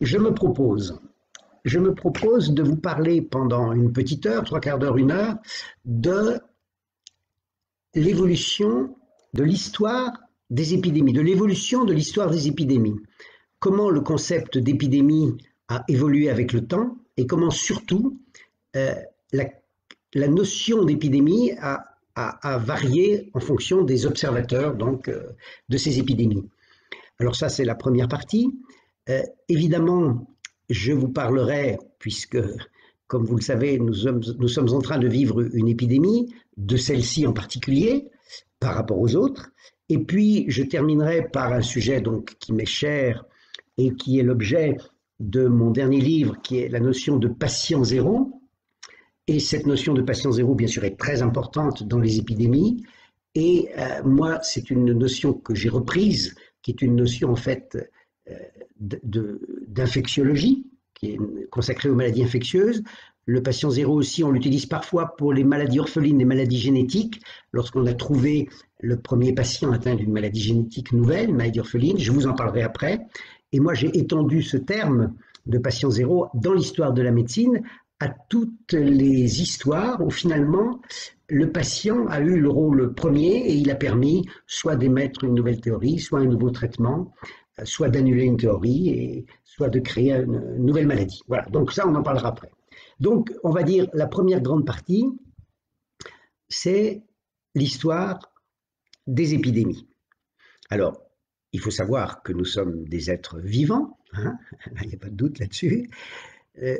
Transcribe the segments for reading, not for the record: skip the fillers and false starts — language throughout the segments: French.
je me propose, je me propose de vous parler pendant une petite heure, trois quarts d'heure, une heure, de l'évolution de l'histoire des épidémies, de l'évolution de l'histoire des épidémies. Comment le concept d'épidémie a évolué avec le temps et comment surtout euh, la, la, notion d'épidémie a varié en fonction des observateurs donc, de ces épidémies. Alors ça, c'est la première partie. Évidemment, je vous parlerai, puisque, comme vous le savez, nous sommes en train de vivre une épidémie, de celle-ci en particulier, par rapport aux autres. Et puis, je terminerai par un sujet donc, qui m'est cher et qui est l'objet de mon dernier livre, qui est la notion de patient zéro. Et cette notion de patient zéro, bien sûr, est très importante dans les épidémies. Et moi, c'est une notion que j'ai reprise, qui est une notion en fait d'infectiologie, qui est consacrée aux maladies infectieuses. Le patient zéro aussi, on l'utilise parfois pour les maladies orphelines, les maladies génétiques. Lorsqu'on a trouvé le premier patient atteint d'une maladie génétique nouvelle, une maladie orpheline, je vous en parlerai après. Et moi, j'ai étendu ce terme de patient zéro dans l'histoire de la médecine à toutes les histoires où finalement le patient a eu le rôle premier et il a permis soit d'émettre une nouvelle théorie, soit un nouveau traitement, soit d'annuler une théorie et soit de créer une nouvelle maladie. Voilà, donc ça on en parlera après. Donc on va dire la première grande partie, c'est l'histoire des épidémies. Alors, il faut savoir que nous sommes des êtres vivants, hein, il n'y a pas de doute là-dessus.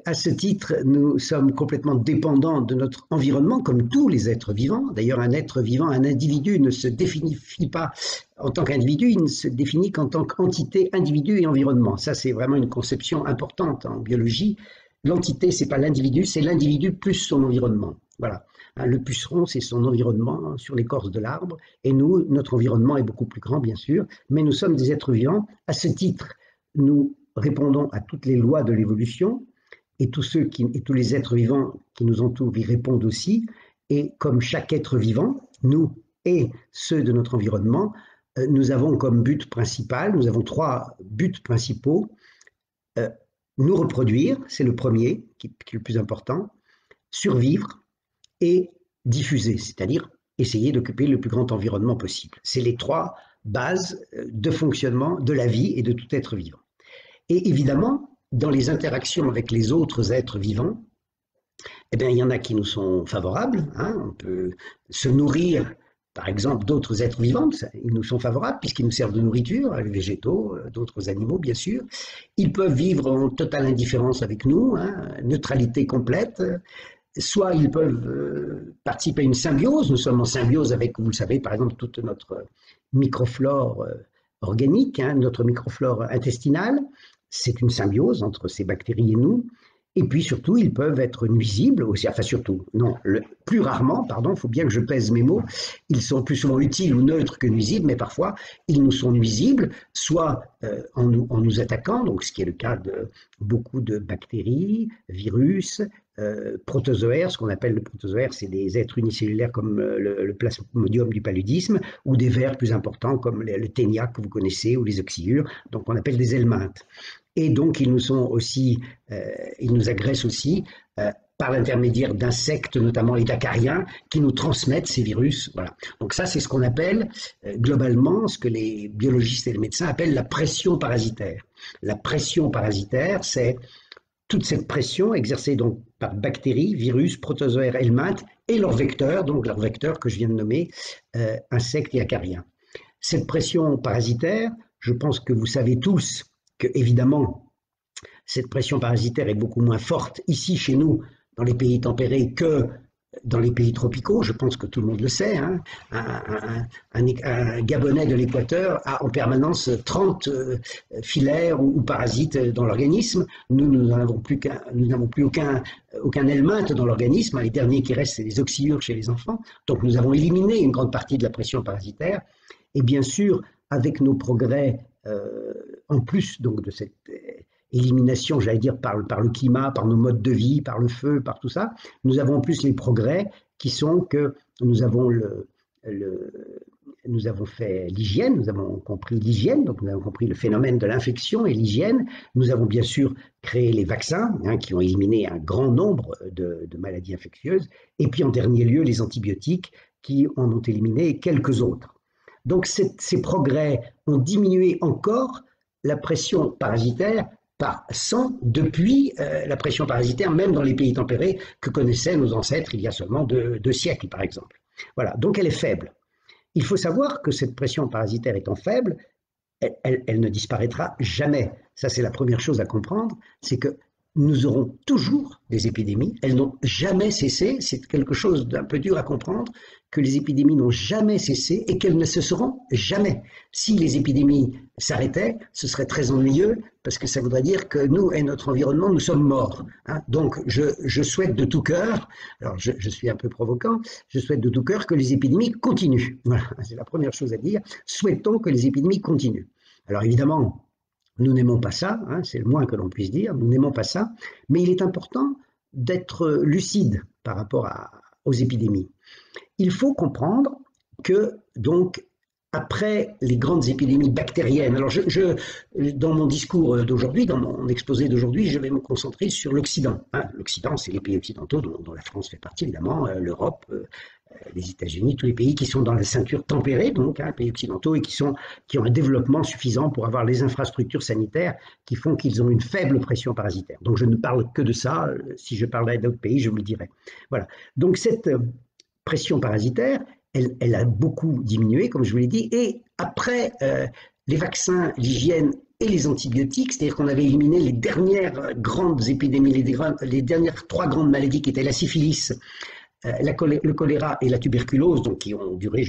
À ce titre, nous sommes complètement dépendants de notre environnement, comme tous les êtres vivants. D'ailleurs, un être vivant, un individu ne se définit pas en tant qu'individu, il ne se définit qu'en tant qu'entité, individu et environnement. Ça, c'est vraiment une conception importante en biologie. L'entité, c'est pas l'individu, c'est l'individu plus son environnement. Voilà. Le puceron, c'est son environnement sur l'écorce de l'arbre. Et nous, notre environnement est beaucoup plus grand, bien sûr, mais nous sommes des êtres vivants. À ce titre, nous répondons à toutes les lois de l'évolution. Et tous les êtres vivants qui nous entourent y répondent aussi. Et comme chaque être vivant, nous et ceux de notre environnement, nous avons comme but principal, nous avons trois buts principaux. Nous reproduire, c'est le premier, qui est le plus important, survivre et diffuser, c'est-à-dire essayer d'occuper le plus grand environnement possible. C'est les trois bases de fonctionnement de la vie et de tout être vivant. Et évidemment, dans les interactions avec les autres êtres vivants, eh bien, il y en a qui nous sont favorables. Hein, on peut se nourrir, par exemple, d'autres êtres vivants. Ils nous sont favorables puisqu'ils nous servent de nourriture, les végétaux, d'autres animaux, bien sûr. Ils peuvent vivre en totale indifférence avec nous, hein, neutralité complète. Soit ils peuvent participer à une symbiose. Nous sommes en symbiose avec, vous le savez, par exemple, toute notre microflore organique, hein, notre microflore intestinale. C'est une symbiose entre ces bactéries et nous. Et puis surtout, ils peuvent être nuisibles aussi. Enfin surtout, non, plus rarement, pardon, il faut bien que je pèse mes mots. Ils sont plus souvent utiles ou neutres que nuisibles, mais parfois ils nous sont nuisibles, soit en nous attaquant, donc ce qui est le cas de beaucoup de bactéries, virus, protozoaires. Ce qu'on appelle le protozoaire, c'est des êtres unicellulaires comme le plasmodium du paludisme, ou des vers plus importants comme le ténia que vous connaissez, ou les oxyures, donc on appelle des helminthes. Et donc, ils nous agressent aussi par l'intermédiaire d'insectes, notamment les acariens, qui nous transmettent ces virus. Voilà. Donc ça, c'est ce qu'on appelle globalement, ce que les biologistes et les médecins appellent la pression parasitaire. La pression parasitaire, c'est toute cette pression exercée donc par bactéries, virus, protozoaires, helminthes et leurs vecteurs, donc leurs vecteurs que je viens de nommer, insectes et acariens. Cette pression parasitaire, je pense que vous savez tous que, évidemment, cette pression parasitaire est beaucoup moins forte ici, chez nous, dans les pays tempérés, que dans les pays tropicaux. Je pense que tout le monde le sait. Hein. Un Gabonais de l'équateur a en permanence 30 filaires ou parasites dans l'organisme. Nous n'avons plus aucun helminthe dans l'organisme. Les derniers qui restent, c'est les oxyures chez les enfants. Donc nous avons éliminé une grande partie de la pression parasitaire. Et bien sûr, avec nos progrès, en plus donc de cette élimination, j'allais dire, par le climat, par nos modes de vie, par le feu, par tout ça, nous avons en plus les progrès qui sont que nous avons nous avons fait l'hygiène, nous avons compris l'hygiène, donc nous avons compris le phénomène de l'infection et l'hygiène. Nous avons bien sûr créé les vaccins qui ont éliminé un grand nombre de maladies infectieuses. Et puis en dernier lieu, les antibiotiques qui en ont éliminé quelques autres. Donc ces progrès ont diminué encore la pression parasitaire par 100 depuis la pression parasitaire, même dans les pays tempérés que connaissaient nos ancêtres il y a seulement deux siècles, par exemple. Voilà, donc elle est faible. Il faut savoir que cette pression parasitaire étant faible, elle ne disparaîtra jamais. Ça, c'est la première chose à comprendre, c'est que nous aurons toujours des épidémies, elles n'ont jamais cessé, c'est quelque chose d'un peu dur à comprendre, que les épidémies n'ont jamais cessé et qu'elles ne cesseront jamais. Si les épidémies s'arrêtaient, ce serait très ennuyeux parce que ça voudrait dire que nous et notre environnement, nous sommes morts. Donc je souhaite de tout cœur, alors je suis un peu provocant, je souhaite de tout cœur que les épidémies continuent. Voilà, c'est la première chose à dire. Souhaitons que les épidémies continuent. Alors évidemment, nous n'aimons pas ça, c'est le moins que l'on puisse dire, nous n'aimons pas ça, mais il est important d'être lucide par rapport aux épidémies. Il faut comprendre que, donc, après les grandes épidémies bactériennes, alors dans mon discours d'aujourd'hui, dans mon exposé d'aujourd'hui, je vais me concentrer sur l'Occident. L'Occident, c'est les pays occidentaux dont la France fait partie, évidemment, l'Europe, les États-Unis, tous les pays qui sont dans la ceinture tempérée, donc pays occidentaux, et qui ont un développement suffisant pour avoir les infrastructures sanitaires qui font qu'ils ont une faible pression parasitaire. Donc je ne parle que de ça, si je parlais d'autres pays, je vous le dirais. Voilà. Donc cette pression parasitaire, elle a beaucoup diminué, comme je vous l'ai dit, et après les vaccins, l'hygiène et les antibiotiques, c'est-à-dire qu'on avait éliminé les dernières grandes épidémies, les dernières 3 grandes maladies qui étaient la syphilis, le choléra et la tuberculose, donc qui ont duré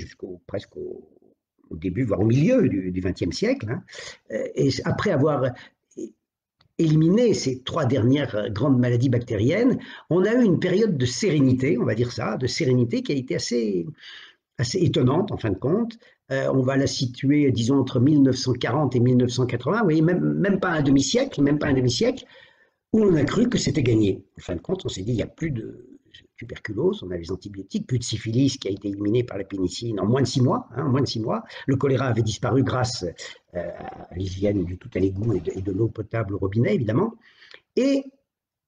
presque au début, voire au milieu du XXe siècle. Et après avoir éliminé ces 3 dernières grandes maladies bactériennes, on a eu une période de sérénité, on va dire ça, de sérénité qui a été assez étonnante en fin de compte. On va la situer, disons, entre 1940 et 1980, vous voyez, même pas un demi-siècle, où on a cru que c'était gagné. En fin de compte, on s'est dit, il n'y a plus de tuberculose, on a les antibiotiques, plus de syphilis qui a été éliminée par la pénicilline en moins de 6 mois. Le choléra avait disparu grâce à l'hygiène du tout à l'égout et de l'eau potable au robinet, évidemment. Et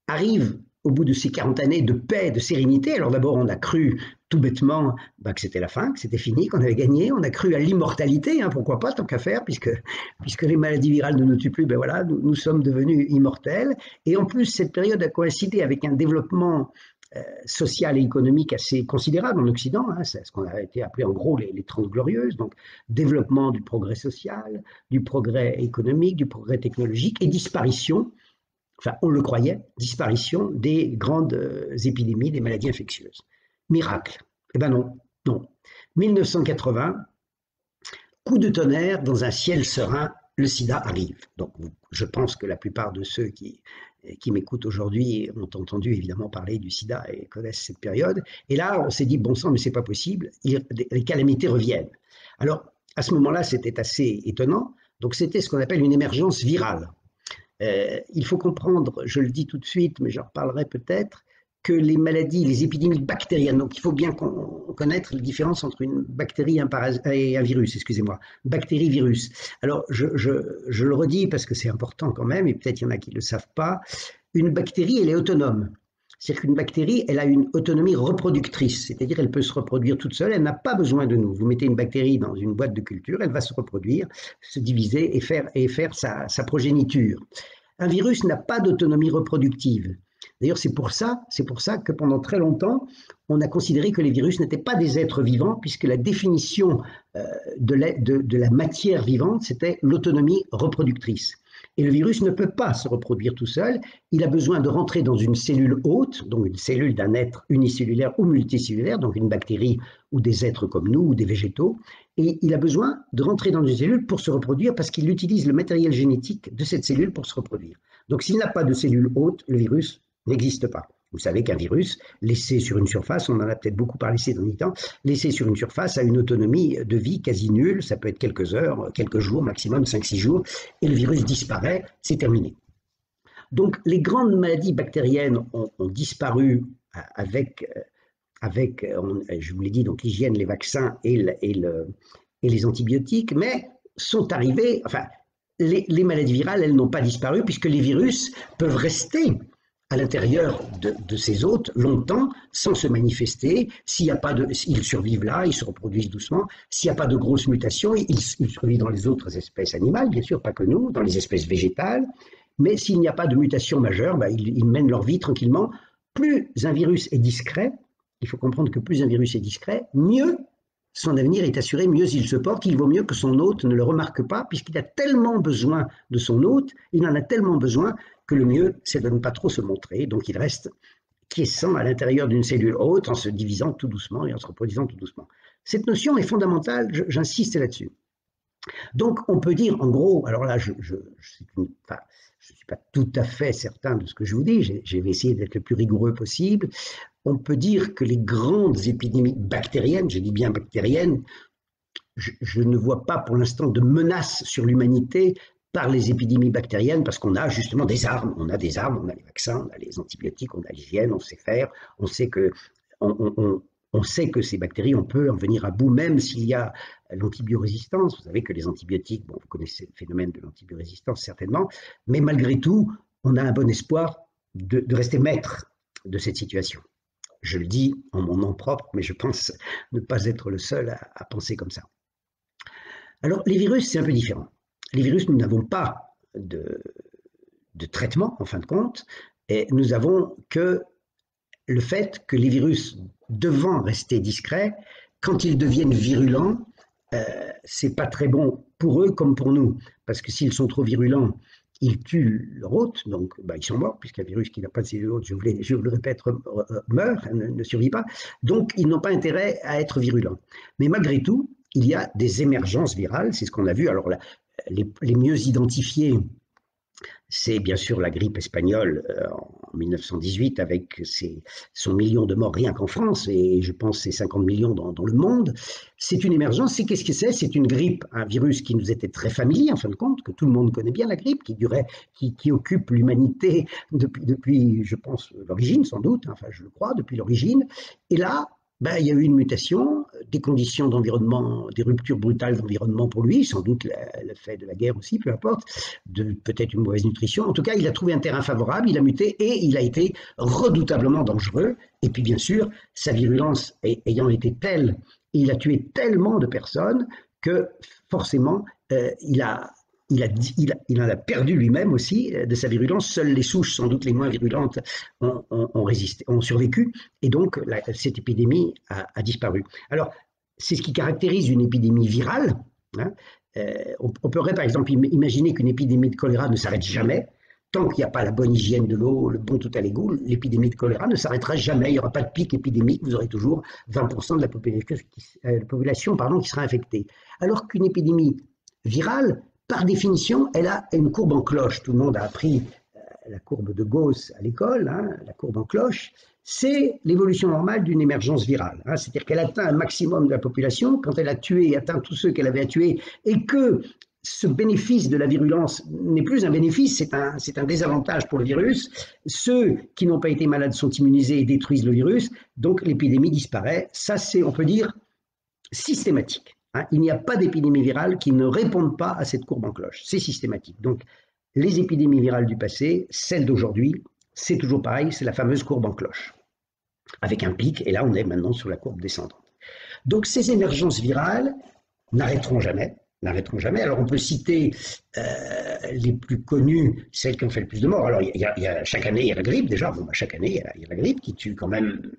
arrive, au bout de ces 40 années de paix, de sérénité, alors d'abord on a cru tout bêtement que c'était la fin, que c'était fini, qu'on avait gagné, on a cru à l'immortalité, pourquoi pas, tant qu'à faire, puisque les maladies virales ne nous tuent plus, voilà, nous sommes devenus immortels. Et en plus, cette période a coïncidé avec un développement social et économique assez considérable en Occident, c'est ce qu'on a été appelé en gros les 30 glorieuses, donc développement du progrès social, du progrès économique, du progrès technologique et disparition, enfin on le croyait, disparition des grandes épidémies, des maladies infectieuses. Miracle. Eh ben non. 1980, coup de tonnerre dans un ciel serein, le sida arrive. Donc je pense que la plupart de ceux qui m'écoutent aujourd'hui ont entendu évidemment parler du sida et connaissent cette période. Et là, on s'est dit, bon sang, mais c'est pas possible, les calamités reviennent. Alors, à ce moment-là, c'était assez étonnant. Donc, c'était ce qu'on appelle une émergence virale. Il faut comprendre, je le dis tout de suite, mais j'en reparlerai peut-être, que les maladies, les épidémies bactériennes, donc il faut bien connaître la différence entre une bactérie et un virus, excusez-moi, bactérie-virus. Alors, je le redis parce que c'est important quand même, et peut-être il y en a qui ne le savent pas, une bactérie, elle est autonome. C'est-à-dire qu'une bactérie, elle a une autonomie reproductrice, c'est-à-dire elle peut se reproduire toute seule, elle n'a pas besoin de nous. Vous mettez une bactérie dans une boîte de culture, elle va se reproduire, se diviser et faire sa progéniture. Un virus n'a pas d'autonomie reproductive. D'ailleurs, c'est pour ça que pendant très longtemps, on a considéré que les virus n'étaient pas des êtres vivants, puisque la définition de la matière vivante, c'était l'autonomie reproductrice. Et le virus ne peut pas se reproduire tout seul, il a besoin de rentrer dans une cellule hôte, donc une cellule d'un être unicellulaire ou multicellulaire, donc une bactérie ou des êtres comme nous ou des végétaux, et il a besoin de rentrer dans une cellule pour se reproduire parce qu'il utilise le matériel génétique de cette cellule pour se reproduire. Donc s'il n'a pas de cellule hôte, le virus n'existe pas. Vous savez qu'un virus, laissé sur une surface, on en a peut-être beaucoup parlé ces derniers temps, laissé sur une surface a une autonomie de vie quasi nulle, ça peut être quelques heures, quelques jours, maximum 5-6 jours, et le virus disparaît, c'est terminé. Donc les grandes maladies bactériennes ont disparu avec je vous l'ai dit, donc l'hygiène, les vaccins et et les antibiotiques, mais sont arrivés, enfin, les maladies virales, elles n'ont pas disparu puisque les virus peuvent rester à l'intérieur de ces hôtes longtemps sans se manifester. S'il y a pas de, ils survivent là, ils se reproduisent doucement. S'il n'y a pas de grosses mutations, ils survivent dans les autres espèces animales, bien sûr, pas que nous, dans les espèces végétales. Mais s'il n'y a pas de mutation majeure, bah, ils mènent leur vie tranquillement. Plus un virus est discret, il faut comprendre que plus un virus est discret, mieux son avenir est assuré, mieux il se porte, il vaut mieux que son hôte ne le remarque pas, puisqu'il a tellement besoin de son hôte, il en a tellement besoin que le mieux, c'est de ne pas trop se montrer. Donc il reste quiescent à l'intérieur d'une cellule hôte en se divisant tout doucement et en se reproduisant tout doucement. Cette notion est fondamentale, j'insiste là-dessus. Donc on peut dire, en gros, alors là, je ne suis pas tout à fait certain de ce que je vous dis, je vais essayer d'être le plus rigoureux possible. On peut dire que les grandes épidémies bactériennes, je dis bien bactériennes, je ne vois pas pour l'instant de menace sur l'humanité par les épidémies bactériennes, parce qu'on a justement des armes, on a les vaccins, on a les antibiotiques, on a l'hygiène, on sait faire, on sait que ces bactéries, on peut en venir à bout, même s'il y a l'antibiorésistance. Vous savez que les antibiotiques, bon, vous connaissez le phénomène de l'antibiorésistance certainement, mais malgré tout, on a un bon espoir de rester maître de cette situation. Je le dis en mon nom propre, mais je pense ne pas être le seul à penser comme ça. Alors, les virus, c'est un peu différent. Les virus, nous n'avons pas de traitement, en fin de compte, et nous avons que le fait que les virus, devant rester discrets, quand ils deviennent virulents, c'est pas très bon pour eux comme pour nous, parce que s'ils sont trop virulents, ils tuent leur hôte, donc bah, ils sont morts, puisqu'un virus qui n'a pas de cellules hôtes, je vous le répète, meurt, ne survit pas, donc ils n'ont pas intérêt à être virulents. Mais malgré tout, il y a des émergences virales, c'est ce qu'on a vu. Alors là, les mieux identifiées, c'est bien sûr la grippe espagnole en 1918 avec son million de morts rien qu'en France et je pense ses 50 millions dans le monde. C'est une émergence. Qu'est-ce que c'est? C'est une grippe, un virus qui nous était très familier en fin de compte, que tout le monde connaît bien, la grippe, qui occupe l'humanité depuis, je pense, l'origine sans doute, enfin je le crois, depuis l'origine. Et là, ben, il y a eu une mutation, des conditions d'environnement, des ruptures brutales d'environnement pour lui, sans doute le fait de la guerre aussi, peu importe, peut-être une mauvaise nutrition. En tout cas, il a trouvé un terrain favorable, il a muté et il a été redoutablement dangereux. Et puis, bien sûr, sa virulence ayant été telle, il a tué tellement de personnes que forcément, il en a perdu lui-même aussi de sa virulence. Seules les souches, sans doute les moins virulentes, ont survécu. Et donc, cette épidémie a disparu. Alors, c'est ce qui caractérise une épidémie virale. Hein. On pourrait, par exemple, imaginer qu'une épidémie de choléra ne s'arrête jamais. Tant qu'il n'y a pas la bonne hygiène de l'eau, le bon tout à l'égout, l'épidémie de choléra ne s'arrêtera jamais. Il n'y aura pas de pic épidémique. Vous aurez toujours 20% de la population qui sera infectée. Alors qu'une épidémie virale, par définition, elle a une courbe en cloche. Tout le monde a appris la courbe de Gauss à l'école, hein, la courbe en cloche. C'est l'évolution normale d'une émergence virale. Hein. C'est-à-dire qu'elle atteint un maximum de la population. Quand elle a tué et atteint tous ceux qu'elle avait à tuer, et que ce bénéfice de la virulence n'est plus un bénéfice, c'est un désavantage pour le virus. Ceux qui n'ont pas été malades sont immunisés et détruisent le virus. Donc l'épidémie disparaît. Ça, c'est, on peut dire, systématique. Il n'y a pas d'épidémie virale qui ne réponde pas à cette courbe en cloche. C'est systématique. Donc, les épidémies virales du passé, celles d'aujourd'hui, c'est toujours pareil, c'est la fameuse courbe en cloche. Avec un pic, et là, on est maintenant sur la courbe descendante. Donc, ces émergences virales n'arrêteront jamais. Alors, on peut citer les plus connues, celles qui ont fait le plus de morts. Alors, chaque année, il y a la grippe, déjà. Bon, chaque année, il y a la grippe qui tue quand même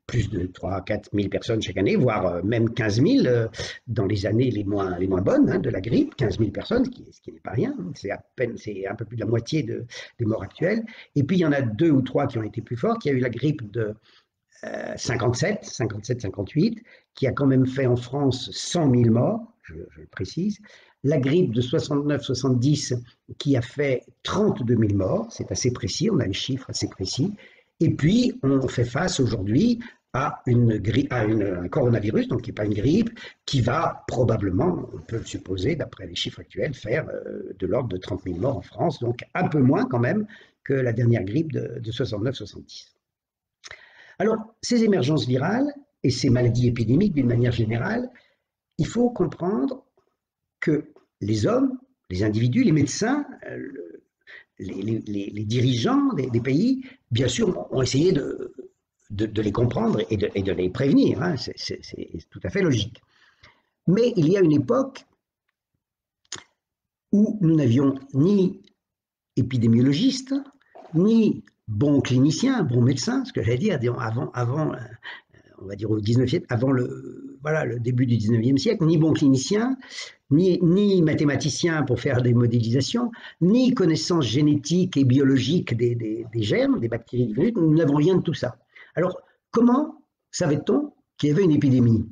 plus de 3 4 000 personnes chaque année, voire même 15 000 dans les années les moins bonnes hein, de la grippe, 15 000 personnes, ce qui n'est pas rien, c'est un peu plus de la moitié des morts actuelles. Et puis il y en a 2 ou 3 qui ont été plus fortes. Il y a eu la grippe de 57-58, qui a quand même fait en France 100 000 morts, je le précise. La grippe de 69-70 qui a fait 32 000 morts, c'est assez précis, on a les chiffres assez précis. Et puis, on fait face aujourd'hui à un coronavirus, donc qui n'est pas une grippe, qui va probablement, on peut le supposer, d'après les chiffres actuels, faire de l'ordre de 30 000 morts en France, donc un peu moins quand même que la dernière grippe de 69-70. Alors, ces émergences virales et ces maladies épidémiques d'une manière générale, il faut comprendre que les hommes, les individus, les médecins, les dirigeants des pays, bien sûr, ont essayé de les comprendre et de les prévenir. Hein. C'est tout à fait logique. Mais il y a une époque où nous n'avions ni épidémiologistes, ni bons cliniciens, bons médecins, ce que j'allais dire, avant on va dire au 19e, avant le début du 19e siècle, ni bons cliniciens, ni mathématiciens pour faire des modélisations, ni connaissances génétiques et biologiques des germes, des bactéries, nous n'avons rien de tout ça. Alors, comment savait-on qu'il y avait une épidémie?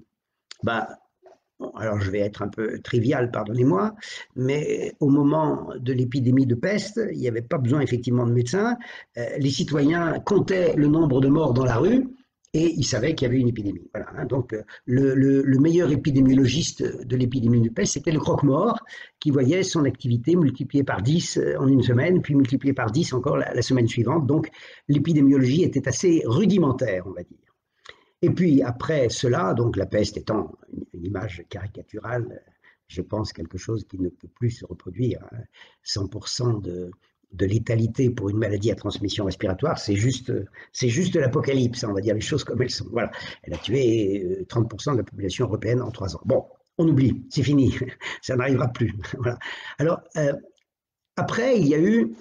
Bon, alors je vais être un peu trivial, pardonnez-moi, mais au moment de l'épidémie de peste, il n'y avait pas besoin effectivement de médecins. Les citoyens comptaient le nombre de morts dans la rue et ils savaient qu'il y avait une épidémie. Voilà, hein. Donc le meilleur épidémiologiste de l'épidémie de peste, c'était le croque-mort, qui voyait son activité multipliée par 10 en une semaine, puis multipliée par 10 encore la semaine suivante. Donc l'épidémiologie était assez rudimentaire, on va dire. Et puis après cela, donc la peste étant une image caricaturale, je pense quelque chose qui ne peut plus se reproduire. 100% de létalité pour une maladie à transmission respiratoire, c'est juste l'apocalypse, on va dire les choses comme elles sont. Voilà, elle a tué 30% de la population européenne en 3 ans. Bon, on oublie, c'est fini, ça n'arrivera plus. Voilà. Alors, après, il y a eu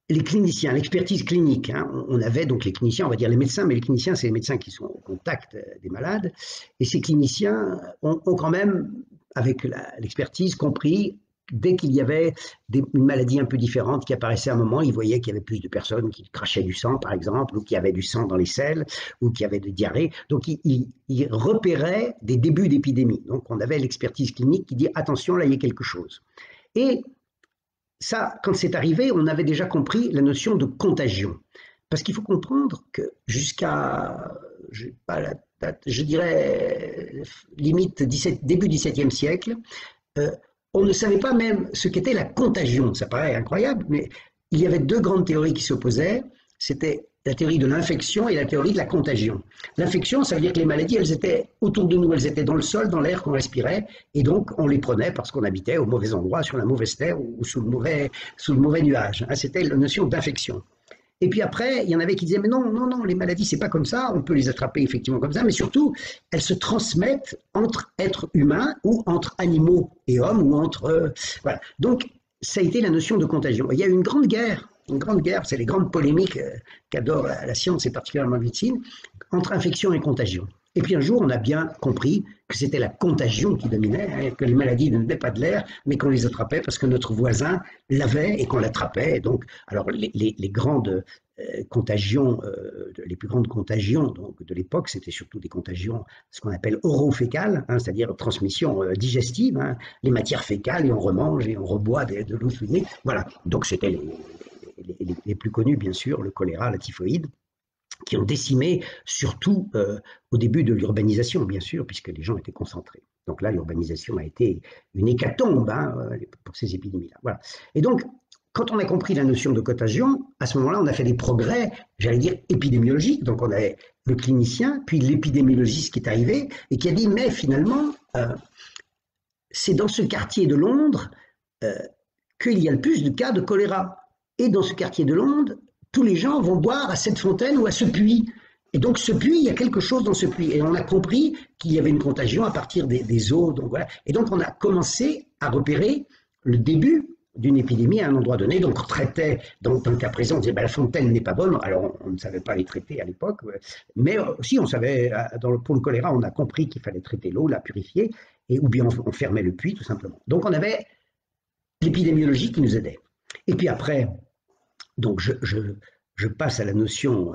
les cliniciens, l'expertise clinique. Hein. On avait donc les cliniciens, on va dire les médecins, mais les cliniciens, c'est les médecins qui sont au contact des malades. Et ces cliniciens ont quand même, avec l'expertise, compris, dès qu'il y avait une maladie un peu différente qui apparaissait à un moment, ils voyaient qu'il y avait plus de personnes qui crachaient du sang, par exemple, ou qui avaient du sang dans les selles, ou qui avaient de diarrhée. Donc, ils repéraient des débuts d'épidémie. Donc, on avait l'expertise clinique qui dit, attention, là, il y a quelque chose. Et ça, quand c'est arrivé, on avait déjà compris la notion de contagion. Parce qu'il faut comprendre que jusqu'à, je dirais, limite début XVIIe siècle, on ne savait pas même ce qu'était la contagion. Ça paraît incroyable, mais il y avait 2 grandes théories qui s'opposaient. C'était la théorie de l'infection et la théorie de la contagion. L'infection, ça veut dire que les maladies, elles étaient autour de nous, elles étaient dans le sol, dans l'air qu'on respirait, et donc on les prenait parce qu'on habitait au mauvais endroit, sur la mauvaise terre ou sous le mauvais nuage. C'était la notion d'infection. Et puis après, il y en avait qui disaient, mais non, les maladies, c'est pas comme ça, on peut les attraper effectivement comme ça, mais surtout, elles se transmettent entre êtres humains ou entre animaux et hommes, ou entre... voilà. Donc, ça a été la notion de contagion. Il y a eu une grande guerre, c'est les grandes polémiques qu'adore la science et particulièrement la médecine, entre infection et contagion. Et puis un jour, on a bien compris que c'était la contagion qui dominait, hein, que les maladies ne venaient pas de l'air, mais qu'on les attrapait parce que notre voisin l'avait et qu'on l'attrapait. Donc, alors les grandes contagions, les plus grandes contagions donc, de l'époque, c'était surtout des contagions, ce qu'on appelle orofécales, hein, c'est-à-dire transmission digestive, hein, les matières fécales, et on remange et on reboit de l'eau sous le nez. Voilà, donc c'était les plus connus, bien sûr, le choléra, la typhoïde, qui ont décimé surtout au début de l'urbanisation, bien sûr, puisque les gens étaient concentrés. Donc là, l'urbanisation a été une hécatombe hein, pour ces épidémies-là. Voilà. Et donc, quand on a compris la notion de contagion, à ce moment-là, on a fait des progrès, j'allais dire, épidémiologiques. Donc on avait le clinicien, puis l'épidémiologiste qui est arrivé et qui a dit, mais finalement, c'est dans ce quartier de Londres qu'il y a le plus de cas de choléra. Et dans ce quartier de Londres, tous les gens vont boire à cette fontaine ou à ce puits. Et donc ce puits, il y a quelque chose dans ce puits. Et on a compris qu'il y avait une contagion à partir des eaux. Donc voilà. Et donc on a commencé à repérer le début d'une épidémie à un endroit donné. Donc on traitait, dans le cas présent, on disait ben, la fontaine n'est pas bonne. Alors on ne savait pas les traiter à l'époque. Mais aussi on savait, pour le choléra, on a compris qu'il fallait traiter l'eau, la purifier, ou bien on fermait le puits tout simplement. Donc on avait l'épidémiologie qui nous aidait. Et puis après, donc je passe à la notion,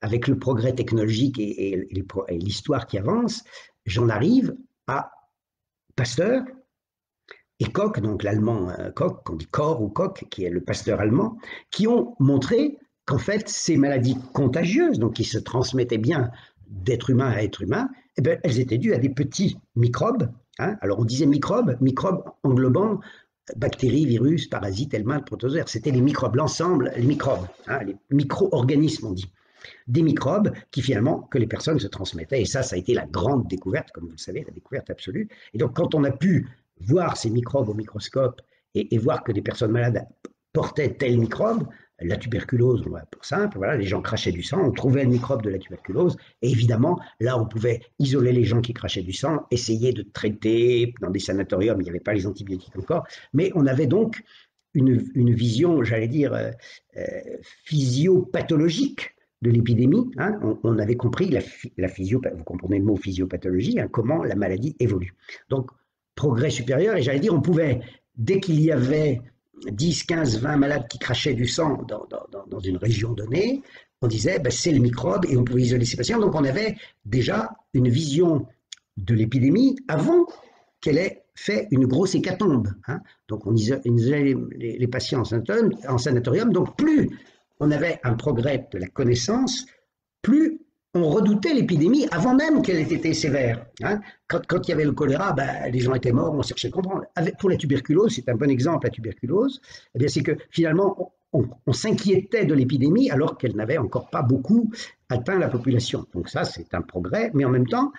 avec le progrès technologique et l'histoire qui avance, j'en arrive à Pasteur et Koch, donc l'allemand Koch, qu'on dit Koch ou Koch, qui est le Pasteur allemand, qui ont montré qu'en fait, ces maladies contagieuses, donc qui se transmettaient bien d'être humain à être humain, eh bien, elles étaient dues à des petits microbes. Hein. Alors on disait microbes englobant bactéries, virus, parasites, helminths, protozoaires. C'était les microbes, l'ensemble, les microbes, hein, les micro-organismes, on dit. des microbes qui finalement, que les personnes se transmettaient. Et ça a été la grande découverte, comme vous le savez, la découverte absolue. Et donc quand on a pu voir ces microbes au microscope et voir que des personnes malades portaient tel microbe, la tuberculose, pour simple, voilà, les gens crachaient du sang, on trouvait le microbe de la tuberculose, et évidemment, là, on pouvait isoler les gens qui crachaient du sang, essayer de traiter dans des sanatoriums, il n'y avait pas les antibiotiques encore, mais on avait donc une vision, j'allais dire, physiopathologique de l'épidémie. Hein. On avait compris la physio, vous comprenez le mot physiopathologie, hein, comment la maladie évolue. Donc, progrès supérieur, et j'allais dire, on pouvait, dès qu'il y avait 10, 15, 20 malades qui crachaient du sang dans une région donnée, on disait ben, c'est le microbe et on pouvait isoler ces patients. Donc on avait déjà une vision de l'épidémie avant qu'elle ait fait une grosse hécatombe. Hein. Donc on isolait les patients en sanatorium. Donc plus on avait un progrès de la connaissance, plus on redoutait l'épidémie avant même qu'elle ait été sévère. Hein. Quand il y avait le choléra, ben, les gens étaient morts, on cherchait à comprendre. Pour la tuberculose, c'est un bon exemple, la tuberculose, eh bien, c'est que finalement, on s'inquiétait de l'épidémie alors qu'elle n'avait encore pas beaucoup atteint la population. Donc ça, c'est un progrès, mais en même temps,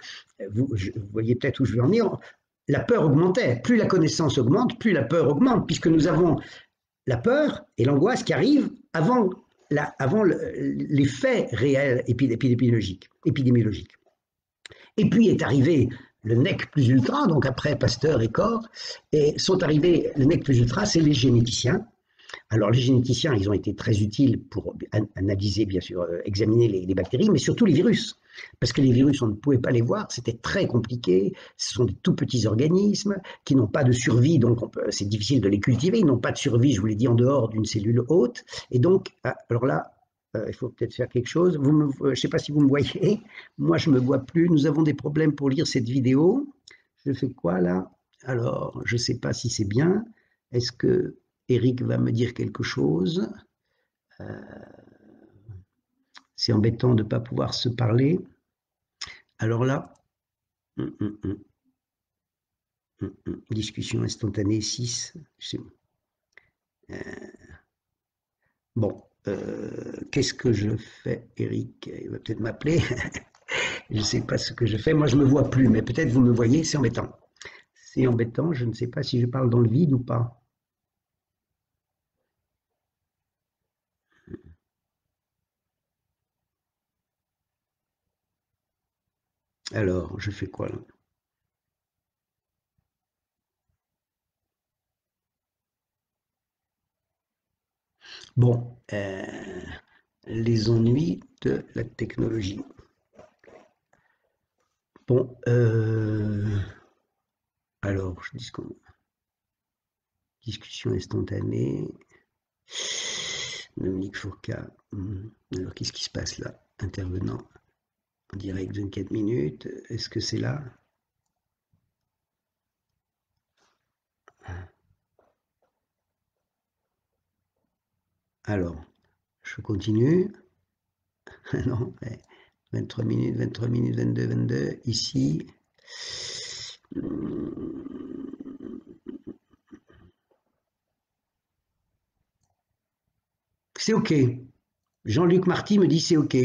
vous voyez peut-être où je veux en venir, la peur augmentait. Plus la connaissance augmente, plus la peur augmente, puisque nous avons la peur et l'angoisse qui arrivent avant les faits réels épidémiologiques. Et puis est arrivé le nec plus ultra, donc après Pasteur et Koch, et sont arrivés, le nec plus ultra, c'est les généticiens. Alors les généticiens, ils ont été très utiles pour analyser, bien sûr, examiner les bactéries, mais surtout les virus. Parce que les virus, on ne pouvait pas les voir, c'était très compliqué, ce sont des tout petits organismes qui n'ont pas de survie, donc c'est difficile de les cultiver, ils n'ont pas de survie, je vous l'ai dit, en dehors d'une cellule hôte, et donc, alors là, il faut peut-être faire quelque chose, je ne sais pas si vous me voyez, moi je ne me vois plus, nous avons des problèmes pour lire cette vidéo, je fais quoi là? Alors, je ne sais pas si c'est bien, est-ce que Eric va me dire quelque chose? C'est embêtant de ne pas pouvoir se parler. Alors là, discussion instantanée 6. Bon, qu'est-ce que je fais, Eric? Il va peut-être m'appeler. Je ne sais pas ce que je fais. Moi, je ne me vois plus, mais peut-être vous me voyez, c'est embêtant. C'est embêtant, je ne sais pas si je parle dans le vide ou pas. Alors, je fais quoi là? Bon, les ennuis de la technologie. Bon, alors, je dis qu'on... Discussion instantanée. Dominique Fourcade. Alors, qu'est-ce qui se passe là? Intervenant en direct 24 minutes. Est-ce que c'est là? Alors, je continue. Non, 23 minutes, 23 minutes, 22, 22. Ici. C'est OK. Jean-Luc Marty me dit c'est OK.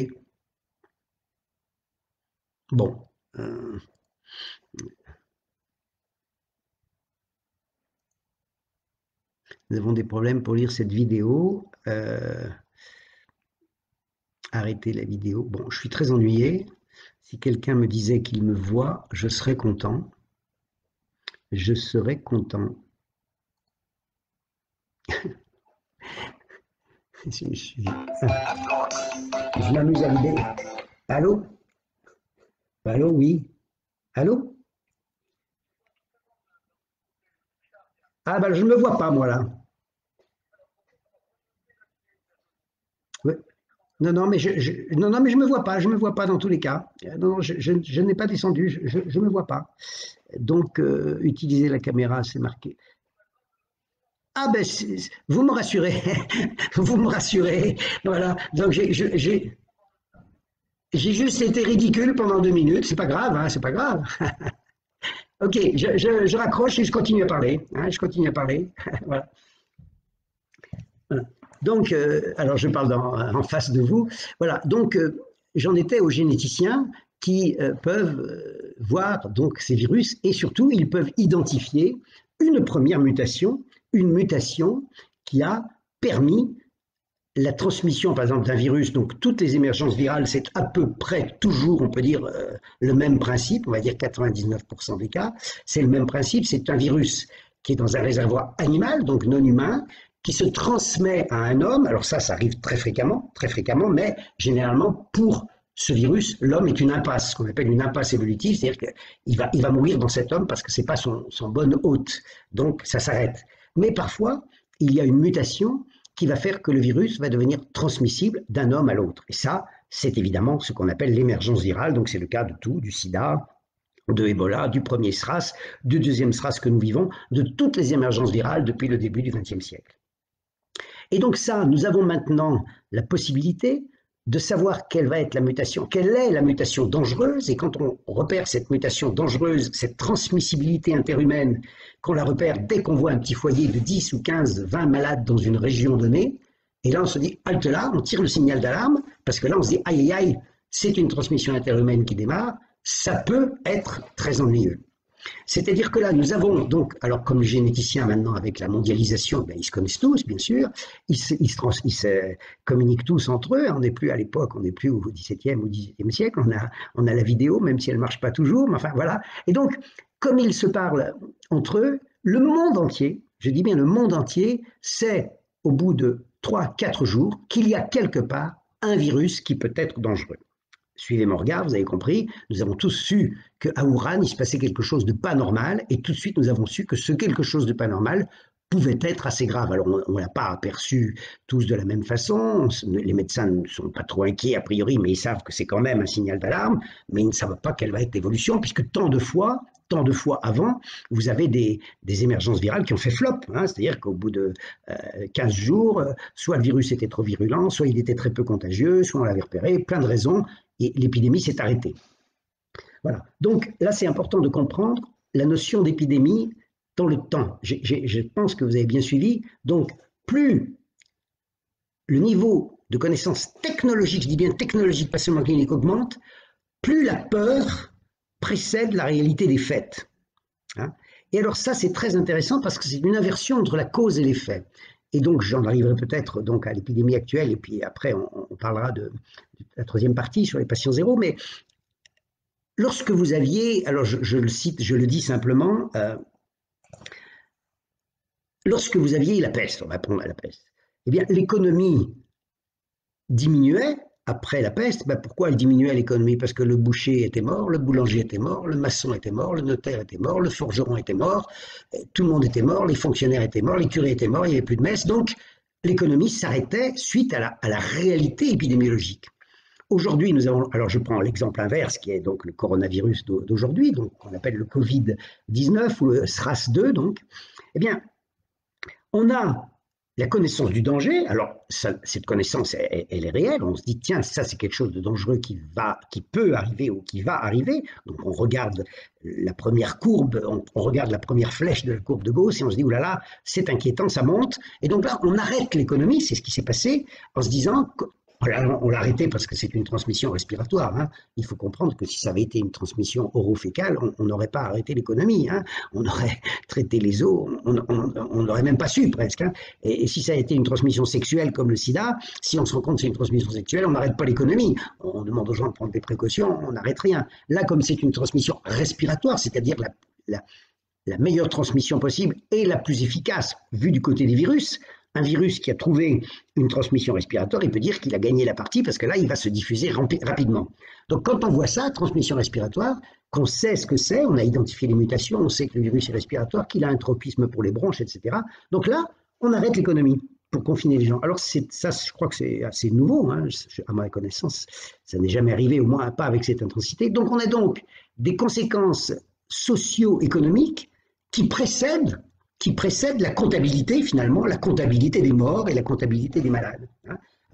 Bon. Nous avons des problèmes pour lire cette vidéo. Arrêter la vidéo. Bon, je suis très ennuyé. Si quelqu'un me disait qu'il me voit, je serais content. Je serais content. Je m'amuse à l'idée. Allô? Allô, oui. Allô? Ah ben je ne me vois pas moi là. Oui. Non, non, mais non, mais je me vois pas, je me vois pas dans tous les cas. Non, non, je n'ai pas descendu, je me vois pas. Donc, utiliser la caméra, c'est marqué. Ah ben, vous me rassurez, vous me rassurez. Voilà. Donc j'ai juste été ridicule pendant 2 minutes. C'est pas grave, hein, c'est pas grave. Ok, je raccroche et je continue à parler. Hein, je continue à parler. Voilà. Voilà. Donc, alors je parle en face de vous. Voilà, donc j'en étais aux généticiens qui peuvent voir donc ces virus et surtout ils peuvent identifier une première mutation, une mutation qui a permis la transmission, par exemple, d'un virus. Donc toutes les émergences virales, c'est à peu près toujours, on peut dire, le même principe, on va dire 99% des cas, c'est le même principe, c'est un virus qui est dans un réservoir animal, donc non humain, qui se transmet à un homme. Alors ça arrive très fréquemment, mais généralement pour ce virus, l'homme est une impasse, ce qu'on appelle une impasse évolutive, c'est-à-dire qu'il va mourir dans cet homme parce que c'est pas son bon hôte, donc ça s'arrête. Mais parfois, il y a une mutation qui va faire que le virus va devenir transmissible d'un homme à l'autre. Et ça, c'est évidemment ce qu'on appelle l'émergence virale, donc c'est le cas de tout, du sida, de Ebola, du premier SRAS, du deuxième SRAS que nous vivons, de toutes les émergences virales depuis le début du XXe siècle. Et donc ça, nous avons maintenant la possibilité de savoir quelle va être la mutation, quelle est la mutation dangereuse, et quand on repère cette mutation dangereuse, cette transmissibilité interhumaine, qu'on la repère dès qu'on voit un petit foyer de 10 ou 15, 20 malades dans une région donnée, et là on se dit, halte là, on tire le signal d'alarme, parce que là on se dit, aïe aïe aïe, c'est une transmission interhumaine qui démarre, ça peut être très ennuyeux. C'est-à-dire que là, nous avons donc, alors comme les généticiens maintenant avec la mondialisation, ben, ils se connaissent tous, bien sûr, ils se communiquent tous entre eux, on n'est plus à l'époque, on n'est plus au XVIIe ou XVIIIe siècle, on a la vidéo, même si elle ne marche pas toujours, mais enfin voilà. Et donc, comme ils se parlent entre eux, le monde entier, je dis bien le monde entier, sait au bout de 3-4 jours qu'il y a quelque part un virus qui peut être dangereux. Suivez mon regard, vous avez compris, nous avons tous su qu'à Wuhan, il se passait quelque chose de pas normal, et tout de suite, nous avons su que ce quelque chose de pas normal pouvait être assez grave. Alors, on ne l'a pas aperçu tous de la même façon, les médecins ne sont pas trop inquiets a priori, mais ils savent que c'est quand même un signal d'alarme, mais ils ne savent pas quelle va être l'évolution, puisque tant de fois avant, vous avez des émergences virales qui ont fait flop, hein, c'est-à-dire qu'au bout de 15 jours, soit le virus était trop virulent, soit il était très peu contagieux, soit on l'avait repéré, plein de raisons, et l'épidémie s'est arrêtée. Voilà. Donc là, c'est important de comprendre la notion d'épidémie dans le temps. Je pense que vous avez bien suivi. Donc, plus le niveau de connaissance technologique, je dis bien technologique, pas seulement clinique, augmente, plus la peur précède la réalité des faits. Hein? Et alors ça, c'est très intéressant parce que c'est une inversion entre la cause et l'effet. Et donc, j'en arriverai peut-être donc à l'épidémie actuelle, et puis après, on parlera de la troisième partie sur les patients zéro. Mais lorsque vous aviez, alors je le cite, je le dis simplement, lorsque vous aviez la peste, on va prendre la peste, eh bien, l'économie diminuait après la peste. Ben, pourquoi elle diminuait l'économie? Parce que le boucher était mort, le boulanger était mort, le maçon était mort, le notaire était mort, le forgeron était mort, tout le monde était mort, les fonctionnaires étaient morts, les curés étaient morts, il n'y avait plus de messe. Donc, l'économie s'arrêtait suite à la réalité épidémiologique. Aujourd'hui, nous avons, alors je prends l'exemple inverse, qui est donc le coronavirus d'aujourd'hui, donc qu'on appelle le Covid-19 ou le SRAS-2, donc, eh bien, on a la connaissance du danger. Alors, cette connaissance, elle est réelle. On se dit, tiens, ça, c'est quelque chose de dangereux qui peut arriver ou qui va arriver. Donc, on regarde la première courbe, on regarde la première flèche de la courbe de Gauss et on se dit, oulala, c'est inquiétant, ça monte. Et donc là, on arrête l'économie, c'est ce qui s'est passé, en se disant, on l'a arrêté parce que c'est une transmission respiratoire. Hein. Il faut comprendre que si ça avait été une transmission orofécale, on n'aurait pas arrêté l'économie. Hein. On aurait traité les eaux, on n'aurait même pas su presque. Hein. Et si ça a été une transmission sexuelle comme le sida, si on se rend compte que c'est une transmission sexuelle, on n'arrête pas l'économie. On demande aux gens de prendre des précautions, on n'arrête rien. Là, comme c'est une transmission respiratoire, c'est-à-dire la meilleure transmission possible et la plus efficace, vu du côté des virus, un virus qui a trouvé une transmission respiratoire, il peut dire qu'il a gagné la partie parce que là, il va se diffuser rapidement. Donc, quand on voit ça, transmission respiratoire, qu'on sait ce que c'est, on a identifié les mutations, on sait que le virus est respiratoire, qu'il a un tropisme pour les bronches, etc. Donc là, on arrête l'économie pour confiner les gens. Alors, ça, je crois que c'est assez nouveau, hein, à ma connaissance, ça n'est jamais arrivé, au moins pas avec cette intensité. Donc, on a donc des conséquences socio-économiques qui précèdent la comptabilité, finalement, la comptabilité des morts et la comptabilité des malades.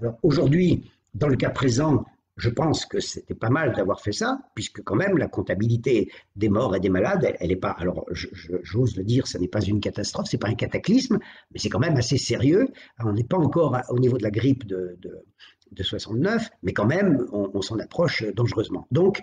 Alors aujourd'hui, dans le cas présent, Je pense que c'était pas mal d'avoir fait ça, puisque quand même la comptabilité des morts et des malades, elle n'est pas, alors j'ose le dire, ça n'est pas une catastrophe, c'est pas un cataclysme, mais c'est quand même assez sérieux. Alors, on n'est pas encore au niveau de la grippe de 69, mais quand même, on s'en approche dangereusement. Donc,